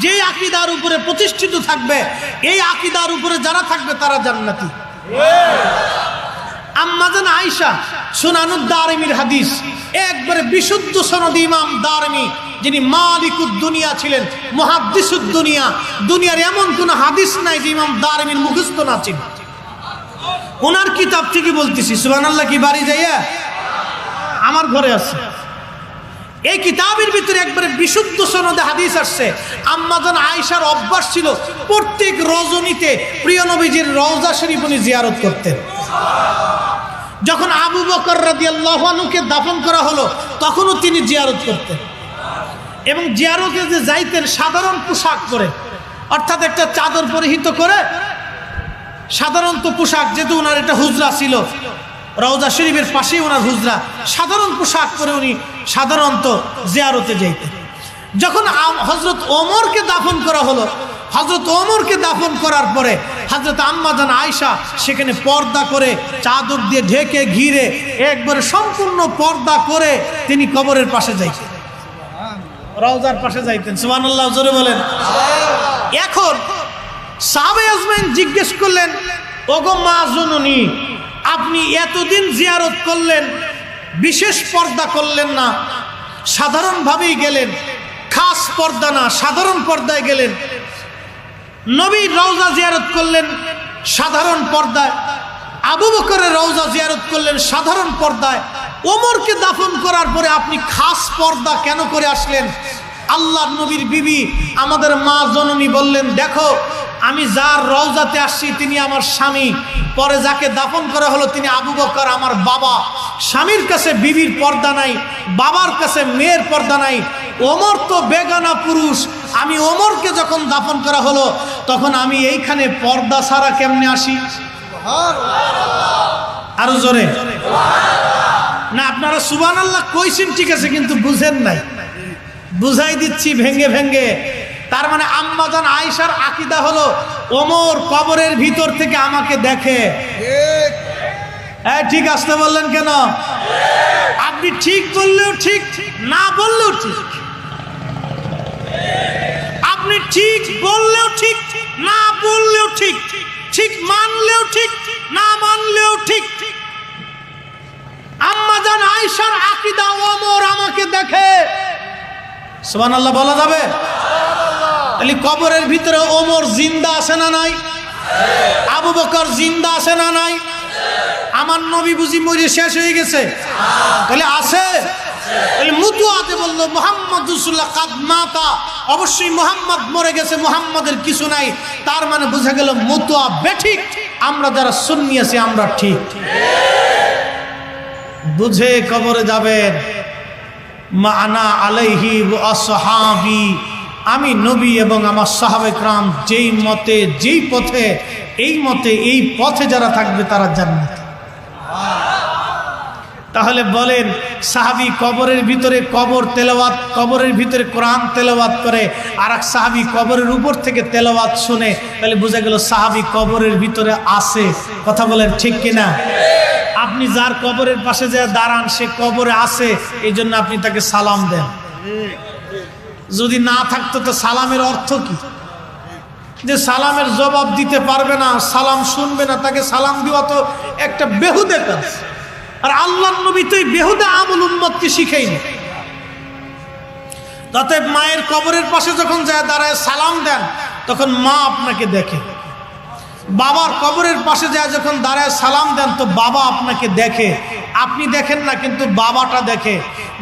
যে আকীদার উপরে প্রতিষ্ঠিত থাকবে, এই আকীদার উপরে যারা থাকবে তারা জান্নাতি। আম্মাজান আয়েশা, সুনানুদ দারিমির হাদিস, একবারে বিশুদ্ধ সনদ ইমাম দারিমি, যিনি মালিকুদ দুনিয়া ছিলেন, মুহাদ্দিসুদ দুনিয়া, দুনিয়ার এমন কোন হাদিস নাই যে ইমাম দারিমির মুখস্থ না ছিল। ওনার কিতাব থেকে বলতেছি, সুবহানাল্লাহ। কি বাড়ি যাইয়া আমার ঘরে আছে, এই কিতাবের ভিতরে একবারে বিশুদ্ধ সনদে হাদিস আসছে। আম্মাজান আয়েশার অভ্যাস ছিল প্রত্যেক রজনীতে প্রিয় নবীজির রওজা শরীফ উনি জিয়ারত করতেন। যখন আবু বকর রাদিয়াল্লাহু আনহুকে দাফন করা হলো তখনও তিনি জিয়ারত করতেন, এবং জিয়ারতে যে যাইতেন সাধারণ পোশাক পরে, অর্থাৎ একটা চাদর পরিহিত করে, সাধারণত পোশাক, যেহেতু ওনার এটা হুজরা ছিল, রওজা শরীফের পাশেই ওনার হুজরা, সাধারণ পোশাক পরে উনি সাধারণত জিয়ারতে যাইতেন। যখন হযরত ওমরকে দাফন করা হলো, হযরত ওমরকে দাফন করার পরে হযরত আম্মাজান আয়েশা সেখানে পর্দা করে, চাদর দিয়ে ঢেকে ঘিরে একবারে সম্পূর্ণ পর্দা করে তিনি কবরের পাশে যাইতেন, রওজার পাশে যাইতেন। সুবহানাল্লাহ, জোরে বলেন। এখন সাহাবে আজমাইন জিজ্ঞেস করলেন, ওগো মা জননী, আপনি এতদিন জিয়ারত করলেন, বিশেষ পর্দা করলেন না, সাধারণভাবেই গেলেন, খাস পর্দা না, সাধারণ পর্দায় গেলেন। নবীর রওজা জিয়ারত করলেন সাধারণ পর্দায়, আবু বকরের রওজা জিয়ারত করলেন সাধারণ পর্দায়, ওমরকে দাফন করার পরে আপনি খাস পর্দা কেন করে আসলেন? আল্লাহর নবীর বিবি আমাদের মা জননী বললেন, দেখো, আমি যার রওজাতে আসছি তিনি আমার স্বামী, পরে যাকে দাফন করা হলো তিনি আবু বকর আমার বাবা। স্বামীর কাছে বিবির পর্দা নাই, বাবার কাছে মেয়ের পর্দা নাই। ওমর তো বেগানা পুরুষ, আমি ওমরকে যখন দাফন করা হলো তখন আমি এইখানে পর্দা ছাড়া কেমনে আসি? আরো জোরে না, আপনারা সুবহানাল্লাহ কইছেন ঠিক আছে, কিন্তু বুঝেন নাই, বুঝাই দিচ্ছি ভেঙ্গে ভেঙ্গে। তার মানে আম্মাজান আয়েশার আকীদা হলো ওমর কবরের ভিতর থেকে আমাকে দেখে। ঠিক আসতে বললেন কেন? আপনি ঠিক বললেও ঠিক, না বললেও ঠিক। আপনি ঠিক বললেও ঠিক, না বললেও ঠিক, ঠিক মানলেও ঠিক, না মানলেও ঠিক। আম্মাজান আয়েশার আকীদা ওমর আমাকে দেখে। সুবহানাল্লাহ বলা যাবে? তাহলে কবরের ভিতরে ওমর জিন্দা আছে না নাই? আবু বকর জিন্দা আছে না নাই? আমার নবী বুঝি মরে শেষ হয়ে গেছে? তাহলে আছে। তাহলে মুতুয়াতে বললো মুহাম্মদ রাসূলুল্লাহ কাদ মাতা, অবশ্যই মুহাম্মদ মরে গেছে, মুহাম্মাদের কিছু নাই। তার মানে বোঝা গেল মুতুয়া বেঠিক, আমরা যারা সুন্নি আছি আমরা ঠিক। বুঝে কবরে যাবেন। মা আনা আলাইহি ওয়া আসহাবি, আমি নবী এবং আমার সাহাবে کرام যেই মতে, যেই পথে, এই মতে, এই পথে যারা থাকবে তারা জান্নাত। তাহলে বলেন, সাহাবী কবরের ভিতরে কবর তেলাওয়াত, কবরের ভিতরে কোরআন তেলাওয়াত করে, আর এক সাহাবী কবরের উপর থেকে তেলাওয়াত শুনে, তাহলে বোঝা গেল সাহাবী কবরের ভিতরে আছে। কথা বলেন ঠিক কিনা? আপনি যার কবরের পাশে যে দাঁড়ান সে কবরে আছে, এই জন্য আপনি তাকে সালাম দেন। যদি না থাকতো তো সালামের অর্থ কি? যে সালামের জবাব দিতে পারবে না, সালাম শুনবে না, তাকে সালাম দেওয়া তো একটা বেহুদে কাজ। আর আল্লাহর নবী তো এই বেহুদা আমল উম্মতকে শিখাইনি। অতএব মায়ের কবরের পাশে যখন যায় দাঁড়ায় সালাম দেন, তখন মা আপনাকে দেখে। বাবার কবরের পাশে যায় যখন দাঁড়ায় সালাম দেন, তো বাবা আপনাকে দেখে। আপনি দেখেন না, কিন্তু বাবাটা দেখে।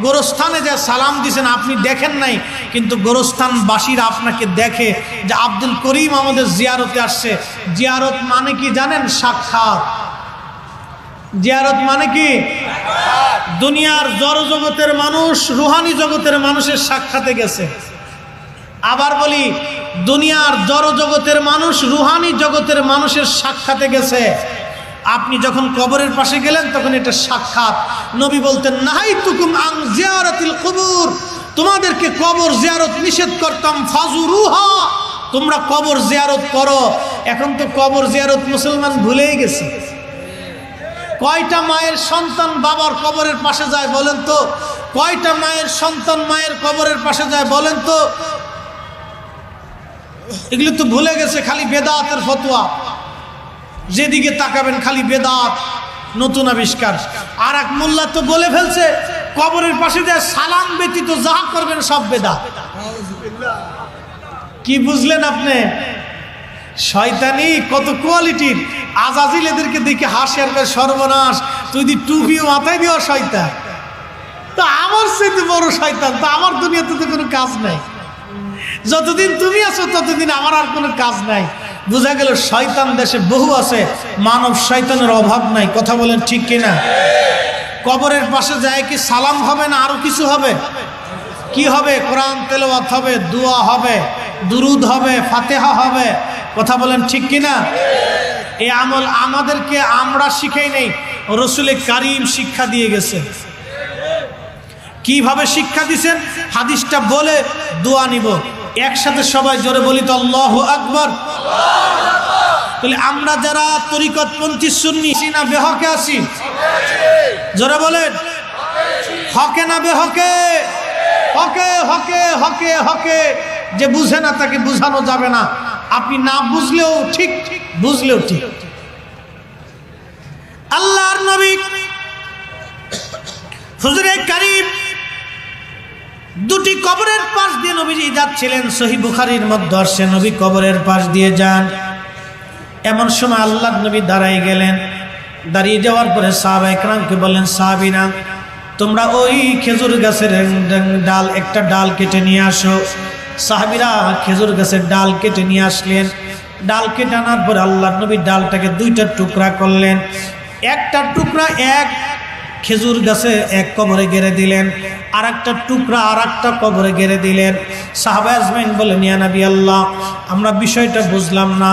গোরস্থানে যে সালাম দিয়েছেন আপনি দেখেন নাই, কিন্তু গোরস্থানবাসীরা আপনাকে দেখে যে আব্দুল করিম আমাদের জিয়ারতে আসছে। জিয়ারত মানে কি জানেন? সাক্ষাৎ। জিয়ারত মানে কি? দুনিয়ার জড় জগতের মানুষ রুহানি জগতের মানুষের সাক্ষাতে গেছে। আবার বলি, দুনিয়ার জড় জগতের মানুষ রুহানি জগতের মানুষের সাক্ষাতে গেছে। আপনি যখন কবরের পাশে গেলেন তখন এটা সাক্ষাৎ। নবী বলতেন, নাহাইতুকুম আন জিয়ারাতিল কুবুর, তোমাদেরকে কবর জিয়ারত নিষেধ করতাম, ফাজুরুহা, তোমরা কবর জিয়ারত করো। এখন তো কবর জিয়ারত মুসলমান ভুলেই গেছে। কয়টা মায়ের সন্তান বাবার কবরের পাশে যায় বলেন তো? কয়টা মায়ের সন্তান মায়ের কবরের পাশে যায় বলেন তো? এগুলো তো ভুলে গেছে। খালি বেদাতের ফতোয়া, যেদিকে তাকাবেন খালি বেদাত, নতুন আবিষ্কার। আর এক মোল্লা তো বলে ফেলছে, কবরের পাশে যায় সালাম ব্যতীত যা করবেন সব বেদাত। কি বুঝলেন আপনি? শয়তানি কত কোয়ালিটির। আজাজিল এদেরকে দেখে হাসি আর সর্বনাশ, তুই যদি টুপিও মাথায় দিও শয়তান, তো আমার চাইতে বড় শয়তান তো আমার দুনিয়াতে তো কোনো কাজ নাই। যতদিন তুমি আছো ততদিন আমার আর কোনো কাজ নাই। বোঝা গেল শয়তান দেশে বহু আছে, মানব শয়তানের অভাব নাই। কথা বলেন ঠিক কিনা? কবরের পাশে যায় কি সালাম হবে না আরো কিছু হবে? কি হবে? কোরআন তেলাওয়াত হবে, দোয়া হবে, দুরুদ হবে, ফাতিহা হবে। কথা বলেন ঠিক কিনা? এই আমল আমাদেরকে আমরা শিখাই নেই, রাসূল কারীম শিক্ষা দিয়ে গেছে। কিভাবে শিক্ষা দিয়েছেন হাদিসটা বলে দোয়া নিব। একসাথে সবাই জোরে বলি তো আল্লাহু আকবার। তাহলে আমরা যারা তরিকতপন্থী সুন্নি না বেহকে আছি? জোরে বলেন, হকে না বেহকে? হকে হকে হকে হকে। যে বুঝে না তাকে বুঝানো যাবে না। আপনি না বুঝলেও ঠিক, বুঝলেও ঠিক। আল্লাহর নবী হুজুরে কারীম দুটি কবরের পাশ দিয়ে নবীজি যাচ্ছিলেন। সহিহ বুখারীর মধ্যে আসছে, নবী কবরের পাশ দিয়ে যান। এমন সময় আল্লাহর নবী দাঁড়ায় গেলেন। দাঁড়িয়ে যাওয়ার পরে সাহাবায়ে কেরামকে বললেন, সাহাবীরা তোমরা ওই খেজুর গাছের ডাল, একটা ডাল কেটে নিয়ে আসো। সাহাবীরা খেজুর গাছের ডাল কেটে নিয়ে আসলেন। ডাল কেটে আনার পরে আল্লাহর নবী ডালটাকে দুইটা টুকরা করলেন। একটা টুকরা এক খেজুর গাছে এক কবরে গেড়ে দিলেন, আর একটা টুকরা আর একটা কবরে গেড়ে দিলেন। সাহাবা আজমাইন বলেন, ইয়া নবী আল্লাহ, আমরা বিষয়টা বুঝলাম না।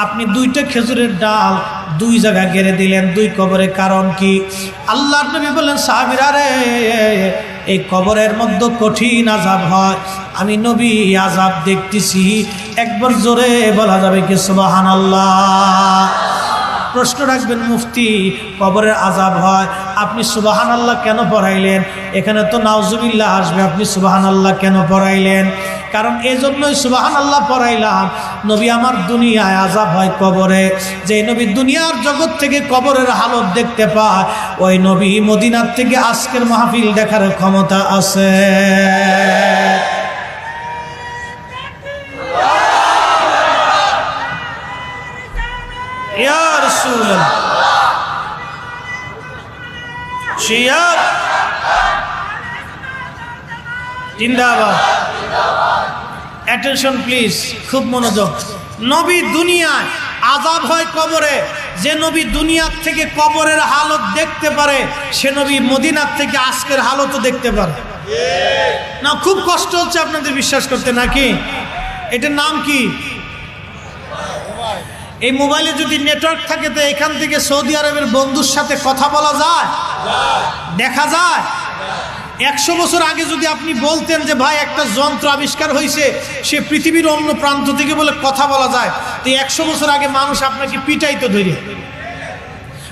আপনি দুইটা খেজুরের ডাল দুই জায়গায় গেড়ে দিলেন, দুই কবরে, কারণ কি? আল্লাহর নবী বলেন, সাহাবীরা রে, এই কবরের মধ্যে কঠিন আযাব হয়, আমি নবী আযাব দেখতেছি। একবার জোরে বলা যাবে কি সুবহানাল্লাহ? প্রশ্ন রাখবেন, মুফতি কবরের আযাব হয়, আপনি সুবহানাল্লাহ কেন পড়াইলেন? এখানে তো নাউজুবিল্লাহ আসবে, আপনি সুবহানাল্লাহ কেন পড়াইলেন? কারণ এই জন্যই সুবহানাল্লাহ পড়াইলাম, নবী আমার দুনিয়ায় আযাব হয় কবরে। যে নবী দুনিয়ার জগৎ থেকে কবরের হালত দেখতে পায়, ওই নবী মদিনার থেকে আজকের মাহফিল দেখার ক্ষমতা আছে। ইয়া রাসূলুল্লাহ, শিয়াব জিন্দাবাদ। অ্যাটেনশন প্লিজ, খুব মনোযোগ। নবী দুনিয়ায় আযাব হয় কবরে। যে নবী দুনিয়ার থেকে কবরের হালত দেখতে পারে, সে নবী মদিনার থেকে আজকের হালতও দেখতে পারে না। খুব কষ্ট হচ্ছে আপনাদের বিশ্বাস করতে নাকি? এটার নাম কি? এই মোবাইলে যদি নেটওয়ার্ক থাকে তো এখান থেকে সৌদি আরবের বন্ধুর সাথে কথা বলা যায়, দেখা যায়। 100 বছর আগে যদি আপনি বলতেন যে ভাই একটা যন্ত্র আবিষ্কার হয়েছে, সে পৃথিবীর অন্য প্রান্ত থেকে বলে কথা বলা যায়, তো 100 বছর আগে মানুষ আপনাকে পিটাইতো ধরে।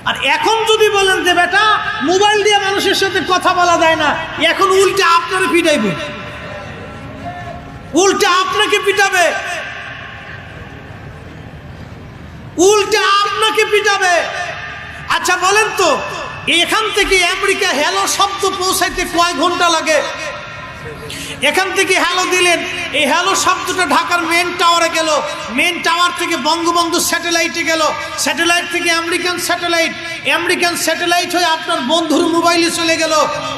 আর এখন যদি বলেন যে বেটা মোবাইল দিয়ে মানুষের সাথে কথা বলা যায় না, এখন উল্টে আপনারে পিটাইবে, উল্টে আপনাকে পিটাবে, উল্টে আপনাকে পিটাবে। আচ্ছা বলেন তো, এখান থেকে আমেরিকা হ্যালো শব্দ পৌঁছাইতে কয় ঘন্টা লাগে? এখান থেকে হ্যালো দিলেন, এই হ্যালো শব্দটা ঢাকার মেন টাওয়ারে গেল, মেন টাওয়ার থেকে বঙ্গবন্ধু স্যাটেলাইটে গেল, স্যাটেলাইট থেকে আমেরিকান স্যাটেলাইট হয়ে আপনার বন্ধুর মোবাইলে চলে গেল।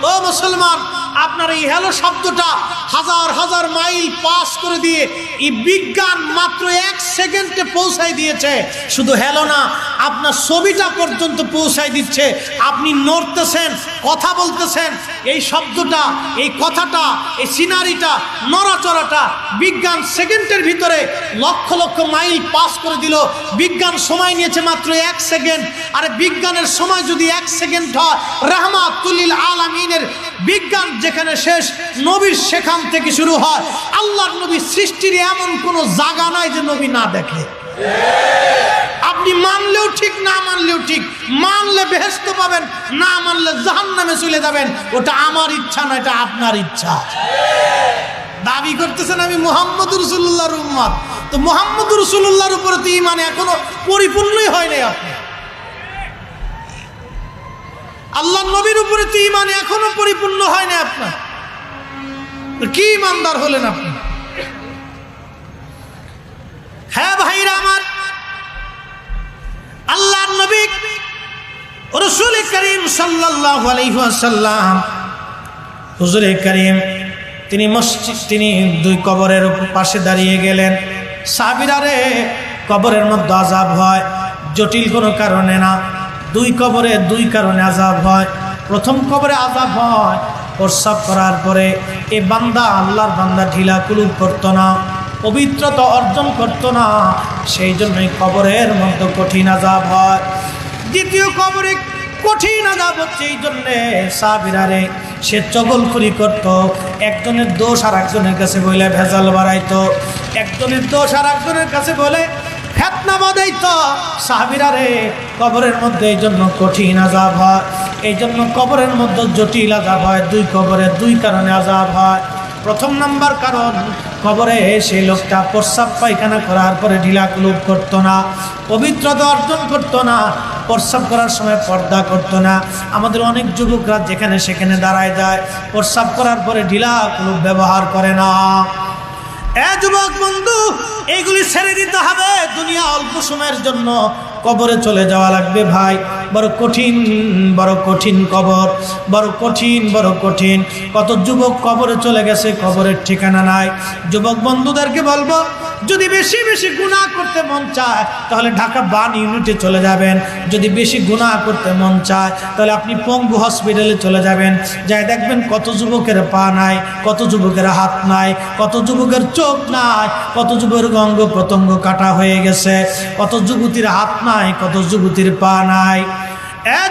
ও মুসলমান, আপনার এই হ্যালো শব্দটা হাজার হাজার মাইল পাস করে দিয়ে এই বিজ্ঞান মাত্র 1 সেকেন্ডে পৌঁছাই দিয়েছে। শুধু হ্যালো না, আপনার ছবিটা পর্যন্ত পৌঁছাই দিচ্ছে। আপনি নড়তেছেন, কথা বলতেছেন, এই শব্দটা, এই কথাটা, এই সিনারিটা, নড়াচড়াটা বিজ্ঞান সেকেন্ডের ভিতরে লক্ষ লক্ষ মাইল পাস করে দিল। বিজ্ঞান সময় নিয়েছে মাত্র 1 সেকেন্ড। আরে বিজ্ঞানের সময় যদি 1 সেকেন্ড হয়, রাহমাতুল লিল আলামিনের বিজ্ঞান যেখানে শেষ, নবীর সেখান থেকে শুরু হয়। আল্লাহর নবী সৃষ্টির এমন কোনো জায়গা নাই যে নবী না দেখে। আপনি মানলেও ঠিক, না মানলেও ঠিক। মানলে বেহেশত পাবেন, না মানলে জাহান্নামে চলে যাবেন। ওটা আমার ইচ্ছা না, এটা আপনার ইচ্ছা। দাবি করতেছেন আমি মুহাম্মদুর রাসূলুল্লাহর উম্মত, তো মুহাম্মদুর রাসূলুল্লাহর উপরে তো ঈমান এখনো পরিপূর্ণই হয় নাই। আপনি আল্লাহর নবীর উপরে তো ঈমান এখনো পরিপূর্ণ হয় না। আপনার কি ঈমানদার হলেন আপনি? হ্যাঁ ভাইরা আমার, আল্লাহর নবী রাসূল করিম সাল্লাল্লাহু আলাইহি ওয়াসাল্লাম, হুজুরে করিম, তিনি 2 কবরের পাশে দাঁড়িয়ে গেলেন। সাহাবীরা রে, কবরের মধ্যে আযাব হয়, জটিল কোনো কারণে না। 2 কবরে 2 কারণে আযাব হয়। প্রথম কবরে আযাব হয় প্রস্রাব করার পরে এই বান্দা, আল্লাহর বান্দা ঢিলা কুলুপ করতো না, পবিত্রতা অর্জন করতো না, সেই জন্যই কবরের মধ্যে কঠিন আযাব হয়। দ্বিতীয় কবরে কঠিন আযাব হচ্ছে এই জন্যে, সাহাবীরা রে, সে চগলখুরি করতো, একজনের দোষ আর একজনের কাছে বলে ভেজাল বাড়াইতো, একজনের দোষ আর একজনের কাছে বলে ফিতনা বাঁধাইতো। সাহাবীরা রে, কবরের মধ্যে এই জন্য কঠিন আযাব হয়, এই জন্য কবরের মধ্যে জটিল আযাব হয়। 2 কবরে 2 কারণে আযাব হয়। প্রথম নাম্বার কারণ, কবরে সেই লোকটা প্রস্রাব পায়খানা করার পরে ঢিলা কুলুপ করতো না, পবিত্রতা অর্জন করতো না, প্রস্রাব করার সময় পর্দা করতো না। আমাদের অনেক যুবকরা যেখানে সেখানে দাঁড়ায় যায়, প্রস্রাব করার পরে ঢিলা কুলুপ ব্যবহার করে না। যুবক বন্ধু, এইগুলি ছেড়ে দিতে হবে। দুনিয়া অল্প সময়ের জন্য, কবরে চলে যাওয়া লাগবে ভাই। বড় কঠিন, বড় কঠিন কবর, বড় কঠিন, বড় কঠিন। কত যুবক কবরে চলে গেছে, কবরের ঠিকানা নাই। যুবক বন্ধুদেরকে বলবো, যদি বেশি বেশি গুনাহ করতে মন চায় তাহলে ঢাকা বান ইউনিটে চলে যাবেন। যদি বেশি গুনাহ করতে মন চায় তাহলে আপনি পঙ্গু হসপিটালে চলে যাবেন। যাই দেখবেন কত যুবকের পা নাই, কত যুবকের হাত নাই, কত যুবকের চোখ নাই, কত যুবকের অঙ্গ প্রত্যঙ্গ কাটা হয়ে গেছে, কত যুবতীর হাত নাই, কত যুবতীর পা নাই।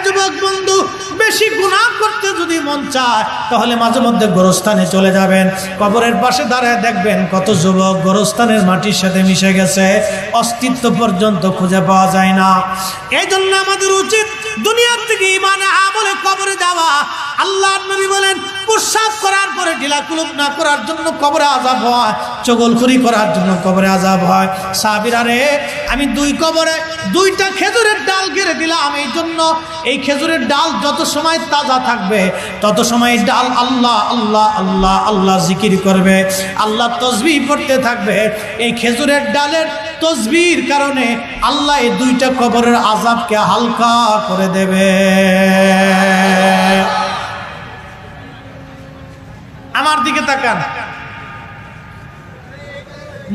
যুবক বন্ধু, বেশি গুনাহ করতে যদি মন চায় তাহলে মাঝে মধ্যে গোরস্থানে চলে যাবেন। কবরের পাশে দাঁড়ায় দেখবেন কত যুবক গোরস্থানের মাটির সাথে মিশে গেছে, অস্তিত্ব পর্যন্ত খুঁজে পাওয়া যায় না। এই জন্য আমাদের উচিত দুনিয়ার থেকে ঈমানে আমলে কবরে যাওয়া। আল্লাহর নবী বলেন, প্রস্রাব করার পরে ঢিলা কুলুপ না করার জন্য কবরে আযাব হয়, চগলখুরি করার জন্য কবরে আযাব হয়। সাহাবীরা রে, আমি 2 কবরে 2টা খেজুরের ডাল গেড়ে দিলাম এই জন্য, এই খেজুরের ডাল যত সময় তাজা থাকবে তত সময় ডাল আল্লাহ আল্লাহ আল্লাহ আল্লাহ জিকির করবে, আল্লাহ তসবিহ পড়তে থাকবে। এই খেজুরের ডালের তসবিহর কারণে আল্লাহ এই 2টা কবরের আযাবকে হালকা করে দেবে। আমার দিকে তাকান।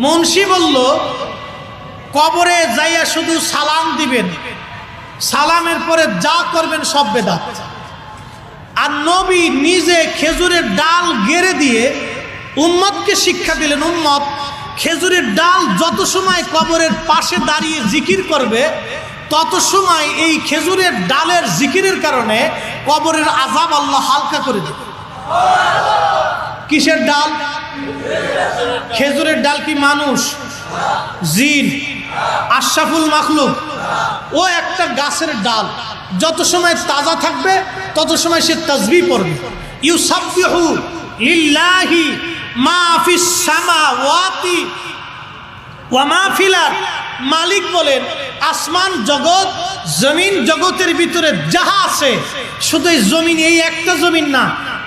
মুন্সি বলল, কবরে যাইয়া শুধু সালাম দিবেন, সালামের পরে যা করবেন সব বেদাত। আর নবী নিজে খেজুরের ডাল গেড়ে দিয়ে উম্মতকে শিক্ষা দিলেন, উম্মত খেজুরের ডাল যত সময় কবরের পাশে দাঁড়িয়ে জিকির করবে তত সময় এই খেজুরের ডালের জিকিরের কারণে কবরের আযাব আল্লাহ হালকা করে দেবে। কিসের ডাল? খেজুরের ডাল কি মানুষ, জিন, আশরাফুল মাখলুক? ও একটা গাছের ডাল, যত সময় তাজা থাকবে তত সময় সে তাসবিহ পড়বে। ইউসাব্বিহু লিল্লাহি মা ফিস সামাওয়াতি ওয়া মা ফিল আরদ মালিক বলেন আসমান জগৎ জমিন জগতের ভিতরে যাহা আছে, শুধু এই জমিন, এই একটা জমিন না,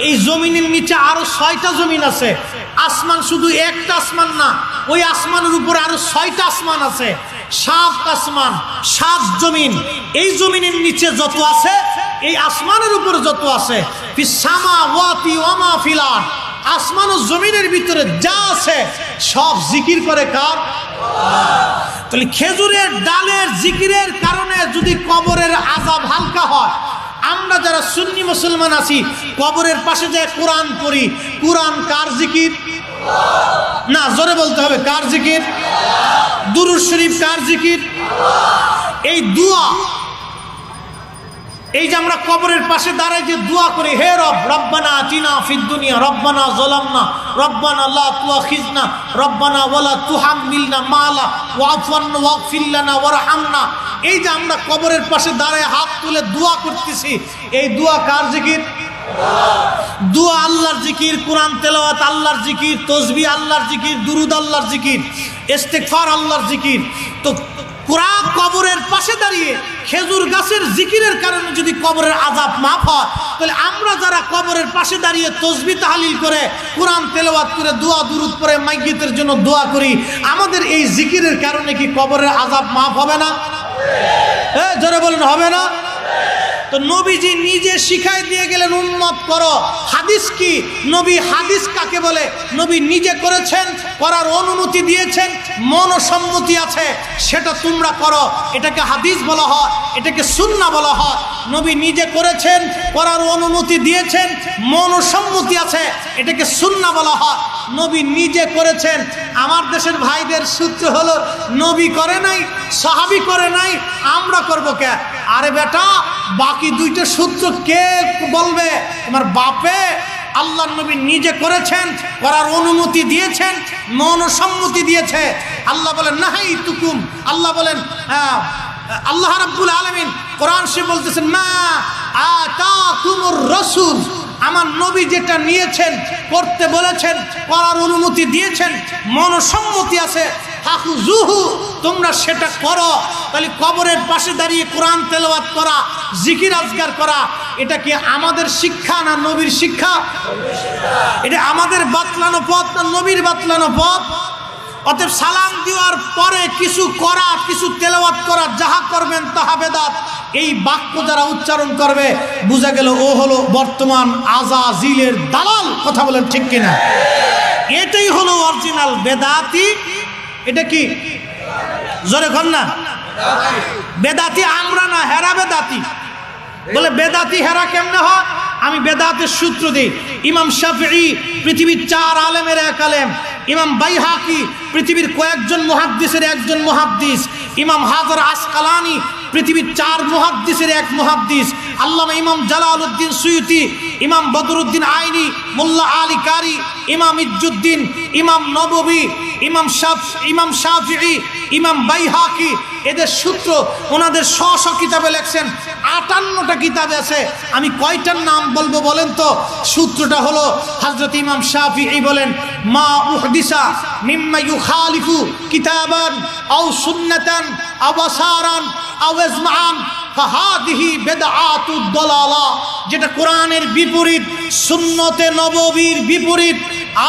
এই জমিনের নিচে আরো 6টা জমিন আছে। আসমান শুধু একটা আসমান না, ওই আসমানের উপরে আরো 6টা আসমান আছে, 7 আসমান 7 জমিন। এই জমিনের নিচে যত আছে, এই আসমানের উপরে যত আছে, ফিস সামাওয়াতি ওয়া মা ফিল আরদ, আসমান ও জমিনের ভিতরে যা আছে সব জিকির করে কার? তাহলে খেজুরের ডালের জিকিরের কারণে যদি কবরের আযাব হালকা হয়, আমরা যারা সুন্নি মুসলমান আছি কবরের পাশে যে কোরআন পড়ি, কোরআন কার জিকির? না, জোরে বলতে হবে, কার জিকির? দুরূদ শরীফ কার জিকির? এই দোয়া, এই যে আমরা কবরের পাশে দাঁড়াই যে দোয়া করি, হে রব, রব্বানা আতিনা ফিদ দুনিয়া, রব্বানা যালামনা, রব্বানা লা তুআখিযনা, রব্বানা ওয়ালা তুহাম্মিলনা মা লা ওয়া'ফু আন্না ওয়াগফির লানা ওয়ারহামনা। এই যে আমরা কবরের পাশে দাঁড়ায় হাত তুলে দোয়া করতেছি, এই দোয়া কার জিকির? দোয়া আল্লাহর জিকির, কোরআন তেলাওয়াত আল্লাহর জিকির, তাসবিহ আল্লাহর জিকির, দুরুদ আল্লাহর জিকির, ইস্তিগফার আল্লাহর জিকির। তো কোরআন কবরের পাশে দাঁড়িয়ে খেজুর গাছের জিকিরের কারণে যদি কবরের আযাব মাফ হয়, তাহলে আমরা যারা কবরের পাশে দাঁড়িয়ে তাসবিহ তাহলিল করে, কোরআন তেলাওয়াত করে, দোয়া দুরুদ পড়ে, মাইয়িতের জন্য দোয়া করি, আমাদের এই জিকিরের কারণে কি কবরের আযাব মাফ হবে না? জোরে বলেন, হবে না? তো নবীজি নিজে শিখাই দিয়ে গেলেন, উম্মত করো। হাদিস কি? নবী হাদিস কাকে বলে? নবী নিজে করেছেন, করার অনুমতি দিয়েছেন, মনসম্মতি আছে, সেটা তোমরা করো, এটাকে হাদিস বলা হয়, এটাকে সুন্নাহ বলা হয়। নবী নিজে করেছেন, করার অনুমতি দিয়েছেন, মনসম্মতি আছে, এটাকে সুন্নাহ বলা হয়। নবী নিজে করেছেন। আমার দেশের ভাইদের সূত্র হলো, নবী করে নাই, সাহাবী করে নাই, আমরা করব কে? আরে বেটা, বাকি 2টা সূত্র কে বলবে? তোমার বাপে। আল্লাহর নবী নিজে করেছেন, করার অনুমতি দিয়েছেন, মনসম্মতি দিয়েছে। আল্লাহ বলেন নাহাইতুকুম, আল্লাহ বলেন, আল্লাহ রাব্বুল আলামিন কোরআন শরীফ বলতেছেন, মা আতাকুমুর রাসূল, আমার নবী যেটা নিয়েছেন, করতে বলেছেন, করার অনুমতি দিয়েছেন, মনসম্মতি আছে, ফাখুযুহু, তোমরা সেটা করো। তাহলে কবরের পাশে দাঁড়িয়ে কোরআন তেলাওয়াত করা, জিকির আজকার করা, এটা কি আমাদের শিক্ষা না নবীর শিক্ষা? এটা আমাদের বাতলানো পথ না নবীর বাতলানো পথ? অতএব সালাম দেওয়ার পরে কিছু করা, কিছু তেলাওয়াত করা, যাহা করবেন তাহা বেদাত, এই বাক্য যারা উচ্চারণ করবে, বোঝা গেল ও হলো বর্তমান আজাজিলের দালাল। কথা বলেন ঠিক কিনা? এটাই হলো অরিজিনাল বেদাতি। এটা কি? জোরে কর না। বেদাতি আমরা না, হেরা বেদাতি। বলে বেদাতি হেরা কেমনে হয়? আমি বেদাতের সূত্র দিই। ইমাম শাফিঈ পৃথিবীর 4 আলেমের এক আলেম, ইমাম বাইহাকি পৃথিবীর কয়েকজন মুহাদ্দিসের একজন মুহাদ্দিস, ইমাম হাজার আসকালানি পৃথিবীর 4 মুহাদ্দিসের এক মুহাদ্দিস, আল্লামা ইমাম জালালউদ্দিন সুয়ুতি, ইমাম বদরুদ্দিন আইনি, মোল্লা আলী কারি, ইমাম ইজ্জুদ্দিন, ইমাম নববী, ইমাম শাফিঈ, ইমাম বাইহাকি, এদের সূত্র ওনাদের স্ব কিতাবে লেখছেন। 58টা কিতাবে আছে। আমি কয়টার নাম বলবো বলেন তো? সূত্রটা হলো, হযরত ইমাম শাফিঈ বলেন, মা উহদিসা মিম্মা ইউখালিফু কিতাবান আও সুন্নাতান আও আসারান আও ইজমাআন ফাহাদিহি বিদআতুদ দালালা, যেটা কোরআনের বিপরীত, সুন্নতে নববীর বিপরীত,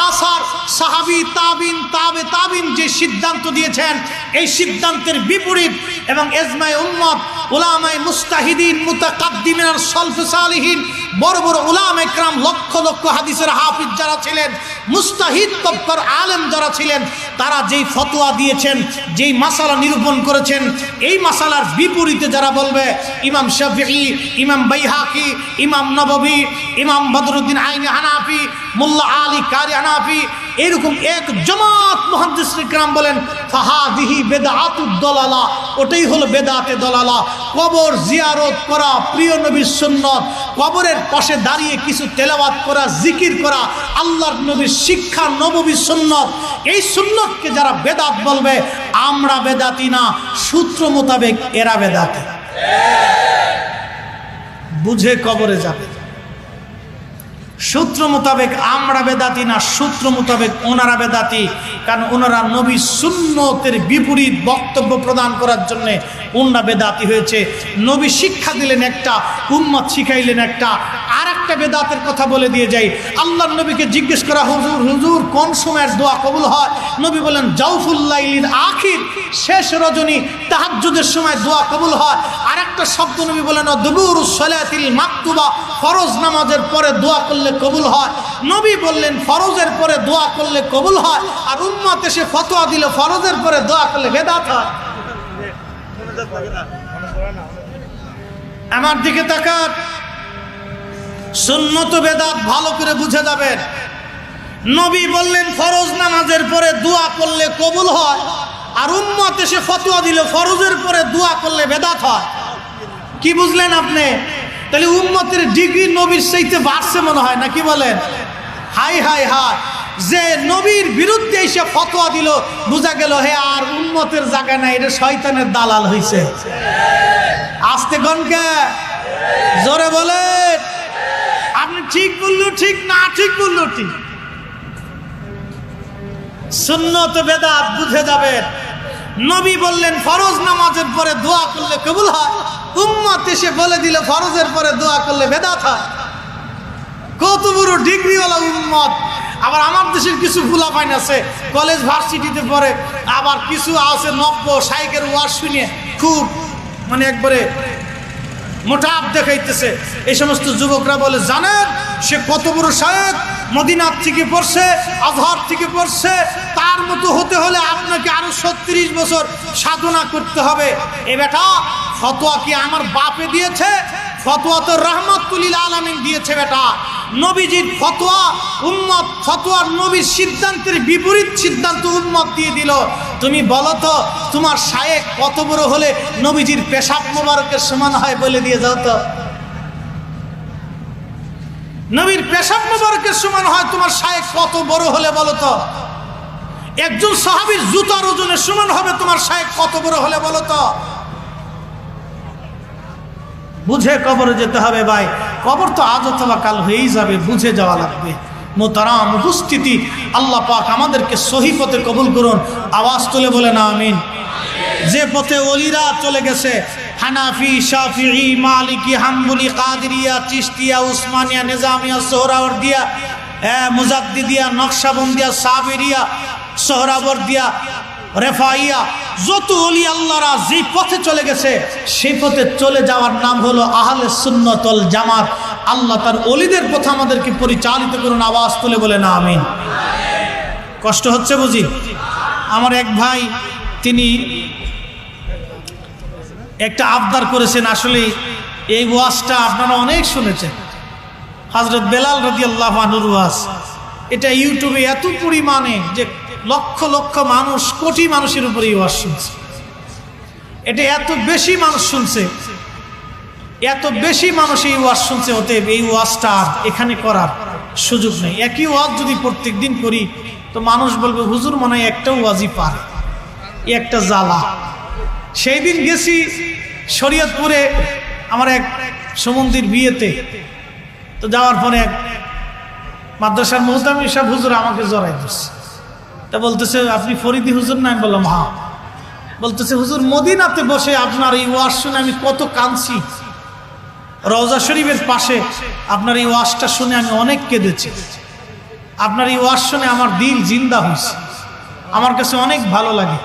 আসার সাহাবী তাবিন তাবে তাবিন যে সিদ্ধান্ত দিয়েছেন, এই সিদ্ধান্তের বিপরীত, এবং ইজমায়ে উম্মত, উলামায়ে মুস্তাহিদিন, মুতাকাদ্দিমিন আর সালফে সালিহিন, বড় বড় উলামায়ে کرام, লক্ষ লক্ষ হাদিসের হাফিজ যারা ছিলেন, মুস্তাহিদ তবকার আলেম যারা ছিলেন, তারা যেই ফতোয়া দিয়েছেন, যেই মাসালা নিরূপণ করেছেন, এই মাসালার বিপরীতে যারা বলবে, ইমাম শাফিঈ, ইমাম বাইহাকি, ইমাম নববী, ইমাম বদরুদ্দিন আইনি হানাফি, মোল্লা আলী কারি হানাফি, এরকম এক জামাত মুহাদ্দিসিন کرام বলেন, ফাহাদিহি বিদআতুদ দালালা, ওটাই হলো বেদাতে দলালা। কবর জিয়ারত করা, প্রিয় নবীর সুন্নত, কবরের পাশে দাঁড়িয়ে কিছু তেলাওয়াত করা, জিকির করা, আল্লাহর নবীর শিক্ষা, নববী সুন্নত, এই সুন্নতকে যারা বেদাত বলবে, আমরা বেদাতি না, সূত্র মোতাবেক এরা বেদাতি। বুঝে কবরে যাবে। সূত্র মোতাবেক আমরা বেদাতি না, সূত্র মোতাবেক ওনারা বেদাতি, কারণ ওনারা নবী সুন্নতের বিপরীত বক্তব্য প্রদান করার জন্য ওনারা বেদাতি হয়েছে। নবী শিক্ষা দিলেন একটা, উম্মত শিখাইলেন একটা। আর একটা বেদাতের কথা বলে দিয়ে যাই। আল্লাহর নবীকে জিজ্ঞেস করা, হুজুর হুজুর কোন সময়ের দোয়া কবুল হয়? নবী বলেন জাওফুল লাইলিল আখির, শেষ রজনী তাহাজ্জুদের সময় দোয়া কবুল হয়। আর একটা শব্দ নবী বলেন দুবুরুস সালাতিল মাকতুবা, ফরজ নামাজের পরে দোয়া করলে কবুল হয়। নবী বললেন ফরজের পরে দোয়া করলে কবুল হয়, আর উম্মত এসে ফতোয়া দিল ফরজের পরে দোয়া করলে বেদাত হয়। আমার দিকে তাকান, সুন্নত বেদাত ভালো করে বুঝে যাবেন। নবী বললেন ফরজ নামাজের পরে দোয়া করলে কবুল হয়, আর উম্মত এসে ফতোয়া দিল ফরজের পরে দোয়া করলে বেদাত হয়। কি বুঝলেন আপনি? তাহলে উম্মতের ডিগ্রি নবীর চাইতে বাড়ছে মনে হয়, নাকি বলেন? হাই হাই হাই, যে নবীর বিরুদ্ধে এসে ফতোয়া দিল, বোঝা গেল হে আর উম্মতের জায়গা নাই, এটা শয়তানের দালাল হইছে। আস্তে গনকে জোরে বলেন। আপনি ঠিক বললো ঠিক, না ঠিক বললো ঠিক। সুন্নত বেদাত বুঝে যাবেন। নবী বললেন ফরজ নামাজের পরে দোয়া করলে কবুল হয়, উম্মত এসে বলে দিল ফরজের পরে দোয়া করলে বেদাত হয়। কত বড় ডিগ্রিওয়ালা উম্মত। আবার আমার দেশের কিছু ফুলাফাইন আছে কলেজ ভার্সিটিতে পড়ে, আবার কিছু আছে নব্য শাইখের ওয়াজ শুনে খুব মানে একবারে মোটাপ দেখাইতেছে। এই সমস্ত যুবকরা বলে জানেন সে কত বড় শায়েখ, মদিনার থেকে পড়ছে, আজহার থেকে পড়ছে, তার মতো হতে হলে আপনাকে আরো 36 বছর সাধনা করতে হবে। এ বেটা, ফতোয়া কি আমার বাপে দিয়েছে? ফতোয়া তো রাহমাতুল লিল আলামিন দিয়েছে বেটা। নবীজির ফতোয়া উম্মত, ফতোয়ার নবীর সিদ্ধান্তের বিপরীত সিদ্ধান্ত উম্মত দিয়ে দিল। তুমি বলো তো তোমার শায়েখ কত বড় হলে নবীজির পেশাব মোবারকের সমান হয়? বলে দিয়ে যাও তো। নবীর পেশাব মোবারকের সমান হয় তোমার শায়েখ কত বড় হলে বলো তো। একজন সাহাবীর জুতার ওজনের সমান হবে তোমার শায়েখ কত বড় হলে বলো তো। বুঝে কবরে যেতে হবে ভাই। কবর তো আজ অথবা কাল হয়েই যাবে, বুঝে যাওয়া লাগবে। মোহতারাম উপস্থিতি, আল্লাহ পাক আমাদেরকে সহি পথে কবুল করুন। আওয়াজ তুলে বলেন আমিন। যে পথে ওলিরা চলে গেছে, হানাফি, শাফিঈ, মালিকি, হাম্বলি, কাদেরিয়া, চিশতিয়া, উসমানিয়া, নিজামিয়া, সোহরাওয়ার্দিয়া, মুজাদ্দিদিয়া, নকশবন্দিয়া, সাবেরিয়া, সোহরাওয়ার্দিয়া, রেফাইয়া, যত ওলি আল্লাহরা যে পথে চলে গেছে সেই পথে চলে যাওয়ার নাম হলো আহলে সুন্নাত ওয়াল জামাত। আল্লাহ তার ওলিদের পথে আমাদেরকে পরিচালিত করুন। আওয়াজ তুলে বলেন আমিন। কষ্ট হচ্ছে বুঝি? আমার এক ভাই তিনি একটা আবদার করেছেন, আসলে এই ওয়াজটা আপনারা অনেক শুনেছেন, হযরত বেলাল রাদিয়াল্লাহু আনহুর ওয়াজ। এটা ইউটিউবে এত পরিমাণে যে লক্ষ লক্ষ মানুষ, কোটি মানুষের উপরে এই ওয়াজ শুনছে। এটা এত বেশি মানুষ শুনছে, এত বেশি মানুষ এই ওয়াজ শুনছে। অতএব এই ওয়াজটা আর এখানে করার সুযোগ নেই। একই ওয়াজ যদি প্রত্যেক দিন করি তো মানুষ বলবে হুজুর মনে হয় একটা ওয়াজই পারে, একটা জ্বালা। সেই দিন গেছি শরীয়তপুরে আমার এক সমন্দির বিয়েতে, তো যাওয়ার পরে এক মাদ্রাসার মুহতামিম সাহেব হুজুর আমাকে জড়াই দিচ্ছে। তা বলতেছে আপনি ফরিদি হুজুর না? আমি বললাম হ্যাঁ। বলতেছে হুজুর মদিনাতে বসে আপনার এই ওয়াজ শুনে আমি কত কাঁদছি, রওজা শরীফের পাশে আপনার এই ওয়াজটা শুনে আমি অনেক কেঁদেছি। আপনার এই ওয়াজ শুনে আমার দিল জিন্দা হয়েছে, আমার কাছে অনেক ভালো লাগে।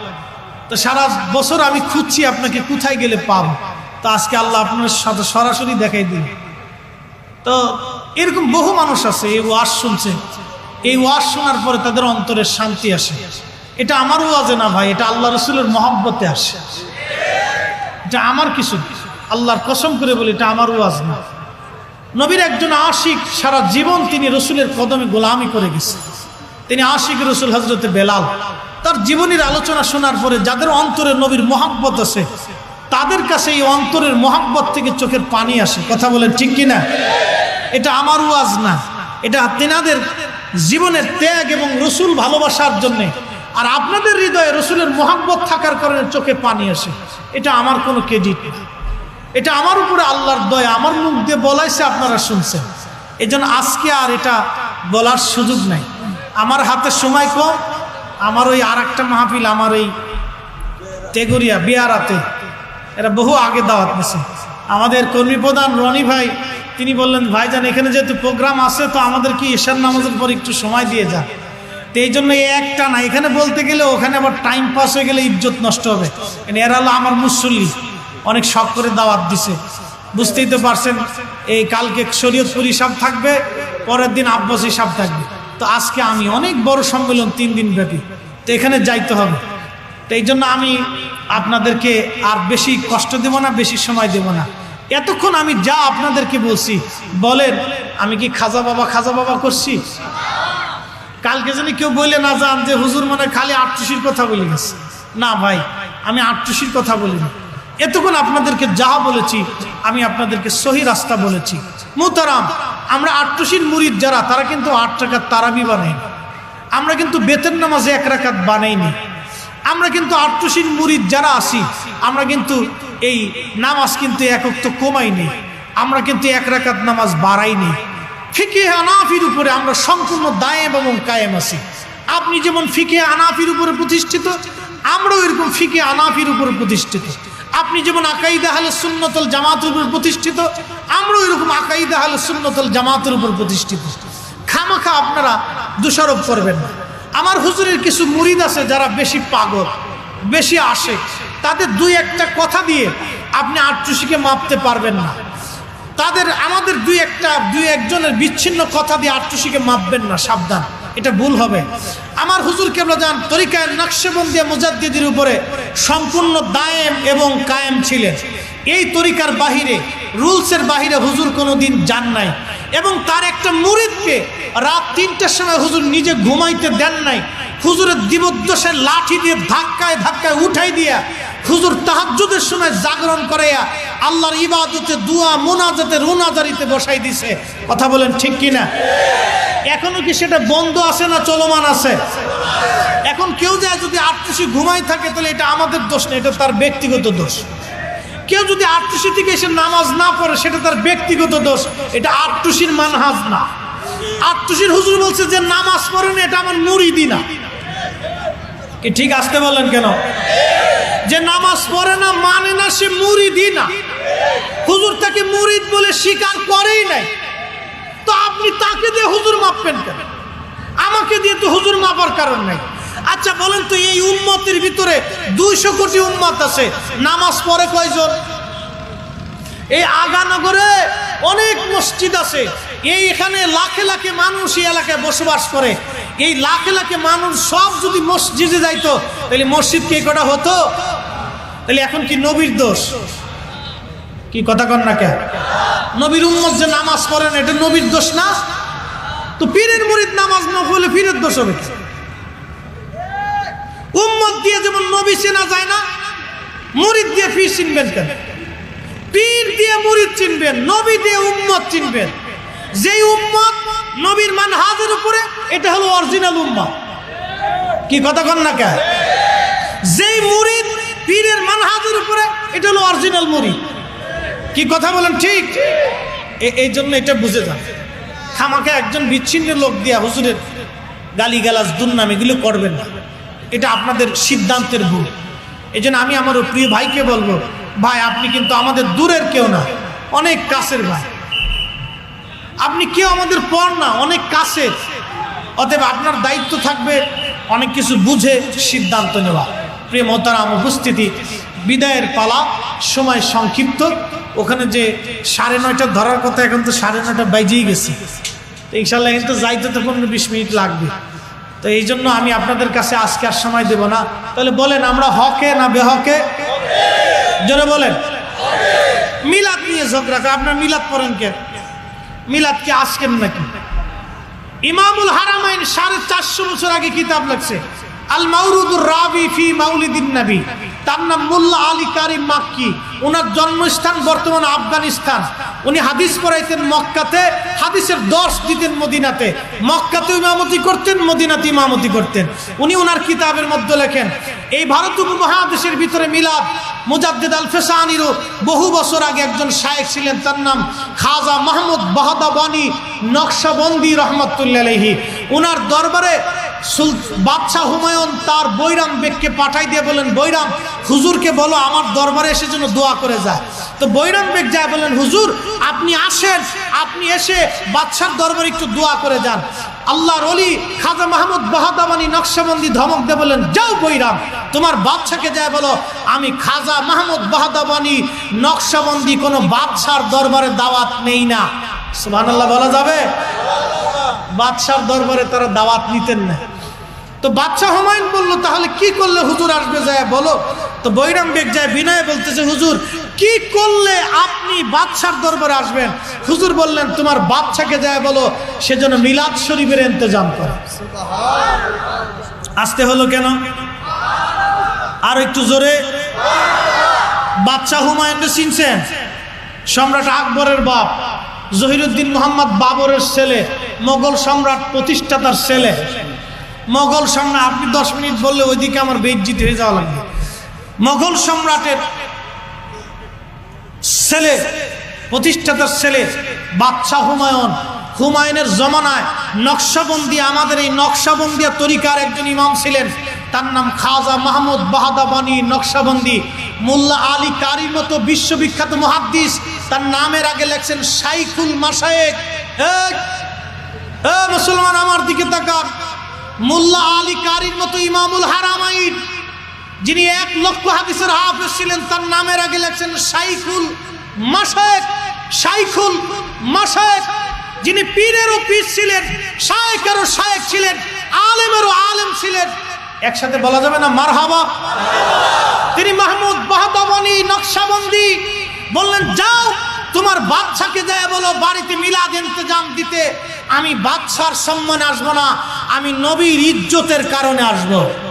তো সারা বছর আমি খুঁজছি আপনাকে কোথায় গেলে পাবো, তো আজকে আল্লাহ আপনার সাথে সরাসরি দেখাই দিন। তো এরকম বহু মানুষ আছে এই ওয়াজ শুনছে, এই ওয়াজ শোনার পরে তাদের অন্তরে শান্তি আসে। এটা আমার ওয়াজে না ভাই, এটা আল্লাহ রসুলের মহব্বতে আসে। এটা আমার কিছু, আল্লাহর কসম করে বলি এটা আমার ওয়াজ না। নবীর একজন আশিক সারা জীবন তিনি রসুলের কদমে গোলামি করে গেছে। তিনি আশিক রসুল হযরতে বেলাল। তার জীবনের আলোচনা শোনার পরে যাদের অন্তরে নবীর মহব্বত আছে তাদের কাছে এই অন্তরের মহব্বত থেকে চোখের পানি আসে। কথা বলেন ঠিক কিনা? এটা আমার ওয়াজ না, এটা তেনাদের জীবনের ত্যাগ এবং রসুল ভালোবাসার জন্যে। আর আপনাদের হৃদয়ে রসুলের মহব্বত থাকার কারণে চোখে পানি আসে। এটা আমার কোনো ক্রেডিট না, এটা আমার উপরে আল্লাহর দয়া, আমার মুখ দিয়ে বলাইছে, আপনারা শুনছেন। এই জন্য আজকে আর এটা বলার সুযোগ নাই। আমার হাতে সময় কম। আমার ওই আর একটা মাহফিল আমার এই তেগুরিয়া বিয়ারাতে, এরা বহু আগে দাওয়াত নিছে। আমাদের কর্মী প্রধান রনি ভাই তিনি বললেন, ভাইজান এখানে যেহেতু প্রোগ্রাম আছে তো আমাদের কি ঈশার নামাজের পর একটু সময় দিয়ে যান। তো এই জন্য একটা না, এখানে বলতে গেলে ওখানে আবার টাইম পাস হয়ে গেলে ইজ্জত নষ্ট হবে। এরা হলো আমার মুসল্লি, অনেক শখ করে দাওয়াত দিছে। বুঝতেই তো পারছেন, এই কালকে শরীয়তপুরি সাহেব থাকবে, পরের দিন আব্বাসী সাহেব থাকবে। তো আজকে আমি অনেক বড় সম্মেলন 3 দিন ব্যাপী, তো এখানে যাইতে হবে। তো এই জন্য আমি আপনাদেরকে আর বেশি কষ্ট দেব না, বেশি সময় দেব না। এতক্ষণ আমি যা আপনাদেরকে বলছি, বলেন আমি কি খাজা বাবা করছি? কালকে যেন কেউ বলে না যান যে হুজুর মানে খালি আটটুসির কথা বলে গেছে। না ভাই, আমি আটটুসির কথা বলিনি। এতক্ষণ আপনাদেরকে যা বলেছি আমি আপনাদেরকে সহি রাস্তা বলেছি। মুহতারাম, আমরা আটটুসির মুরিদ যারা, তারা কিন্তু 8 রাকাত তারাবি বানাই। আমরা কিন্তু বেতের নামাজে 1 রাকাত বানাইনি। আমরা কিন্তু আটটুসির মুরিদ যারা আছি, আমরা কিন্তু এই নামাজ কিন্তু একক তো কমাইনি। আমরা কিন্তু 1 রাকাত নামাজ বাড়াইনি। ফিকে হানাফির উপরে আমরা সম্পূর্ণ দায়েম এবং কায়েম আছি। আপনি যেমন ফিকে হানাফির উপরে প্রতিষ্ঠিত, আমরাও এরকম ফিকে হানাফির উপরে প্রতিষ্ঠিত। আপনি যেমন আকাইদা আহলে সুন্নাত ওয়াল জামাতের উপর প্রতিষ্ঠিত, আমরাও এরকম আকাইদা আহলে সুন্নাত ওয়াল জামাতের উপর প্রতিষ্ঠিত। খামাখা আপনারা দোষারোপ করবেন না। আমার হুজুরের কিছু মুরিদ আছে যারা বেশি পাগল, বেশি আশেক, তাদের 2-1টা কথা দিয়ে আপনি আটটুসিকে মাপতে পারবেন না। আমাদের 2-1জনের বিচ্ছিন্ন কথা দিয়ে আটটুসিকে মাপবেন না, সাবধান, এটা ভুল হবে। আমার হুজুর কেবল যান তরিকায় নকশবন্দিয়া মুজাদ্দিদের উপরে সম্পূর্ণ দায়েম এবং কায়েম ছিলেন। এই তরিকার বাহিরে, রুলসের বাহিরে হুজুর কোনোদিন যান নাই। এবং তার একটা মুরিদকে রাত 3টার সময় হুজুর নিজে ঘুমাইতে দেন নাই। হুজুরের দিবদ্দশের লাঠি দিয়ে ধাক্কায় উঠাই দিয়া হুজুর তাহাজ্জুদের সময় জাগরণ করাইয়া আল্লাহর ইবাদতে, দুয়া, মুনাজাতে, রুনাজারিতে বসাই দিছে। কথা বলেন ঠিক কিনা? এখনো কি সেটা বন্ধ আছে না চলমান আছে? এখন কেউ যায় যদি আটটুসি ঘুমাই থাকে, তাহলে এটা আমাদের দোষ না, এটা তার ব্যক্তিগত দোষ। কেউ যদি আটটুসি থেকে এসে নামাজ না পড়ে, সেটা তার ব্যক্তিগত দোষ, এটা আটটুসির মানহাজ না। আটটুসির হুজুর বলছে যে নামাজ পড়ে না, এটা আমার মুরিদি না। কি ঠিক আসতে বলেন কেন? যে নামাজ পড়ে না মানে না, সে মুরিদি না। হুজুর তাকে মুরিদ বলে স্বীকার করেই নাই, তো আপনি তাকে দিয়ে হুজুর মাপবেন কেন? আমাকে দিয়ে তো হুজুর মাপার কারণ নাই। আচ্ছা বলেন তো, এই উম্মতের ভিতরে 200 কোটি উম্মত আছে, নামাজ পড়ে কয়জন? এই আগানগরে অনেক মসজিদ আছে, এখানে লাখে লাখে মানুষ এই এলাকায় বসবাস করে। এই লাখে লাখে মানুষ সব যদি মসজিদে যাইতো, তাহলে মসজিদ কে কটা হতো? তাহলে এখন কি নবীর দোষ? কি কথা কন না কে? নবীর উম্মত যে নামাজ পড়েন, এটা নবীর দোষ না? তো পীরের মুরিদ নামাজ না পড়লে পীরের দোষ হবে? উম্মত দিয়ে যেমন নবী চেনা যায় না, মুরিদ দিয়ে পীর চিনবেন কেন? পীর দিয়ে মুরিদ চিনবেন, নবী দিয়ে উম্মত চিনবেন। যেই উম্মত নবীর মানহাজের উপরে, এটা হলো অরিজিনাল উম্মত। কি কথা কন না কে? যেই মুরিদ পীরের মানহাজের উপরে, এটা হলো অরিজিনাল মুরিদ। কি কথা বলেন ঠিক? এই জন্য এটা বুঝে যান। খামাকে একজন বিচ্ছিন্ন লোক দিয়া হুজুরের গালিগালাজ, দুর্নাম এগুলো করবেন না, এটা আপনাদের সিদ্ধান্তের ভুল। এই জন্য আমি আমার প্রিয় ভাইকে বলবো, ভাই আপনি কিন্তু আমাদের দূরের কেউ না, অনেক কাছের ভাই। আপনি কেউ আমাদের পর না, অনেক কাছের। অতএব আপনার দায়িত্ব থাকবে অনেক কিছু বুঝে সিদ্ধান্ত নেওয়া। প্রিয় মোহতারাম উপস্থিতি, বিদায়ের পালা, সময় সংক্ষিপ্ত। ওখানে যে 9:30 ধরার কথা, এখন তো 9:30 বাজেই গেছে। তো ইনশাল্লাহ কিন্তু যাইতে তো 15-20 মিনিট লাগবে। তো এই জন্য আমি আপনাদের কাছে আজকে আর সময় দেব না। তাহলে বলেন, আমরা হকে না বেহকে? জোরে বলেন। মিলাদ নিয়ে ঝগড়া, আপনার মিলাদ পড়েন কে? মিলাদ কি আজকের নাকি? ইমামুল হারামাইন 450 বছর আগে কিতাব লাগছে, আল মাউরুদুর রাবি ফি মাউলিদিন নবী। তার নাম মোল্লা আলী কারিম মাক্কি। ওনার জন্মস্থান বর্তমান আফগানিস্তান। উনি হাদিস পড়াইতেন মক্কাতে, হাদিসের দর্শ দিতেন মদিনাতে। মক্কাতে ইমামতি করতেন, মদিনাতে ইমামতি করতেন। উনি ওনার কিতাবের মধ্যে লেখেন, এই ভারত উপমহাদেশের ভিতরে মিলাদ মুজাদ্দিদ আল ফেসানিরও বহু বছর আগে একজন শায়েখ ছিলেন, তার নাম খাজা মাহমুদ বাহাদাবানি নকশবন্দি রহমতুল্লাহ আলাইহি। উনার দরবারে বাদশাহ হুমায়ুন তার বৈরাম বেগকে পাঠাই দিয়ে বলেন, বৈরাম হুজুরকে বলো আমার দরবারে এসে যেন দোয়া করে যায়। তো বৈরাম বেগ যায় বলেন, হুজুর আপনি আসেন, আপনি এসে বাদশার দরবারে একটু দোয়া করে যান। আল্লাহর ওলি খাজা মাহমুদ বাহাদাবানি নকশবন্দি ধমক দিয়ে বলেন, যাও বৈরাম, তোমার বাদশাকে যায় বলো আমি খাজা মাহমুদ বাহাদাবানি নকশবন্দি কোনো বাদশার দরবারে দাওয়াত নেই না। সুবহানাল্লাহ বলা যাবে? বাদশার দরবারে তারা দাওয়াত নিতেন না। তো বাদশাহ হুমায়ুন বলল, তাহলে কি করলে হুজুর আসবে যায় বলো। তো বৈরাম বেগ যায় বিনয়ে বলতেছে, হুজুর কি করলে আপনি বাদশার দরবারে আসবেন? হুজুর বললেন, তোমার বাদশাকে যায় বলো সেজন্য মিলাদ শরীফের ইন্তজাম করে। আসতে হলো কেন? আর একটু জোরে। বাদশাহ হুমায়ুন চিনছেন? সম্রাট আকবরের বাপ, জহিরুদ্দিন মোহাম্মদ বাবরের ছেলে, মোগল সম্রাট প্রতিষ্ঠাতার ছেলে। মোগল সম্রাট, আপনি 10 মিনিট বললে ওইদিকে আমার বেইজ্জতি হয়ে যাওয়া লাগবে। মোগল সম্রাটের ছেলে, প্রতিষ্ঠাতার ছেলে বাদশাহ হুমায়ুন। হুমায়ুনের জমানায় নকশবন্দি, আমাদের এই নকশবন্দিয়া তরিকার একজন ইমাম ছিলেন, তার নাম খাজা মাহমুদ বাহাদাবানি নকশবন্দি। মোল্লা আলী কারির মতো বিশ্ববিখ্যাত মুহাদ্দিস তার নামের আগে লেখছেন শাইখুল মাশায়েখ। মুসলমান আমার দিকে তাকান। মোল্লা আলী কারির মতো ইমামুল হারামাইন, যিনি 1 লক্ষ হাদিসের হাফেজ ছিলেন, তার নামের আগে লেখছেন শাইখুল মাশায়েখ। শাইখুল মাশায়েখ, যিনি পীরেরও পীর ছিলেন, শায়েখেরও শায়েখ ছিলেন, আলেমেরও আলেম ছিলেন। একসাথে বলা যাবে না মারহাবা? তিনি মাহমুদ বাহাদাবানি নকশবন্দি বললেন, যাও তোমার বাদশাকে যায় বলো বাড়িতে মিলাদ ইন্তজাম দিতে। আমি বাদশার সম্মানে আসবো না, আমি নবীর ইজ্জতের কারণে আসবো।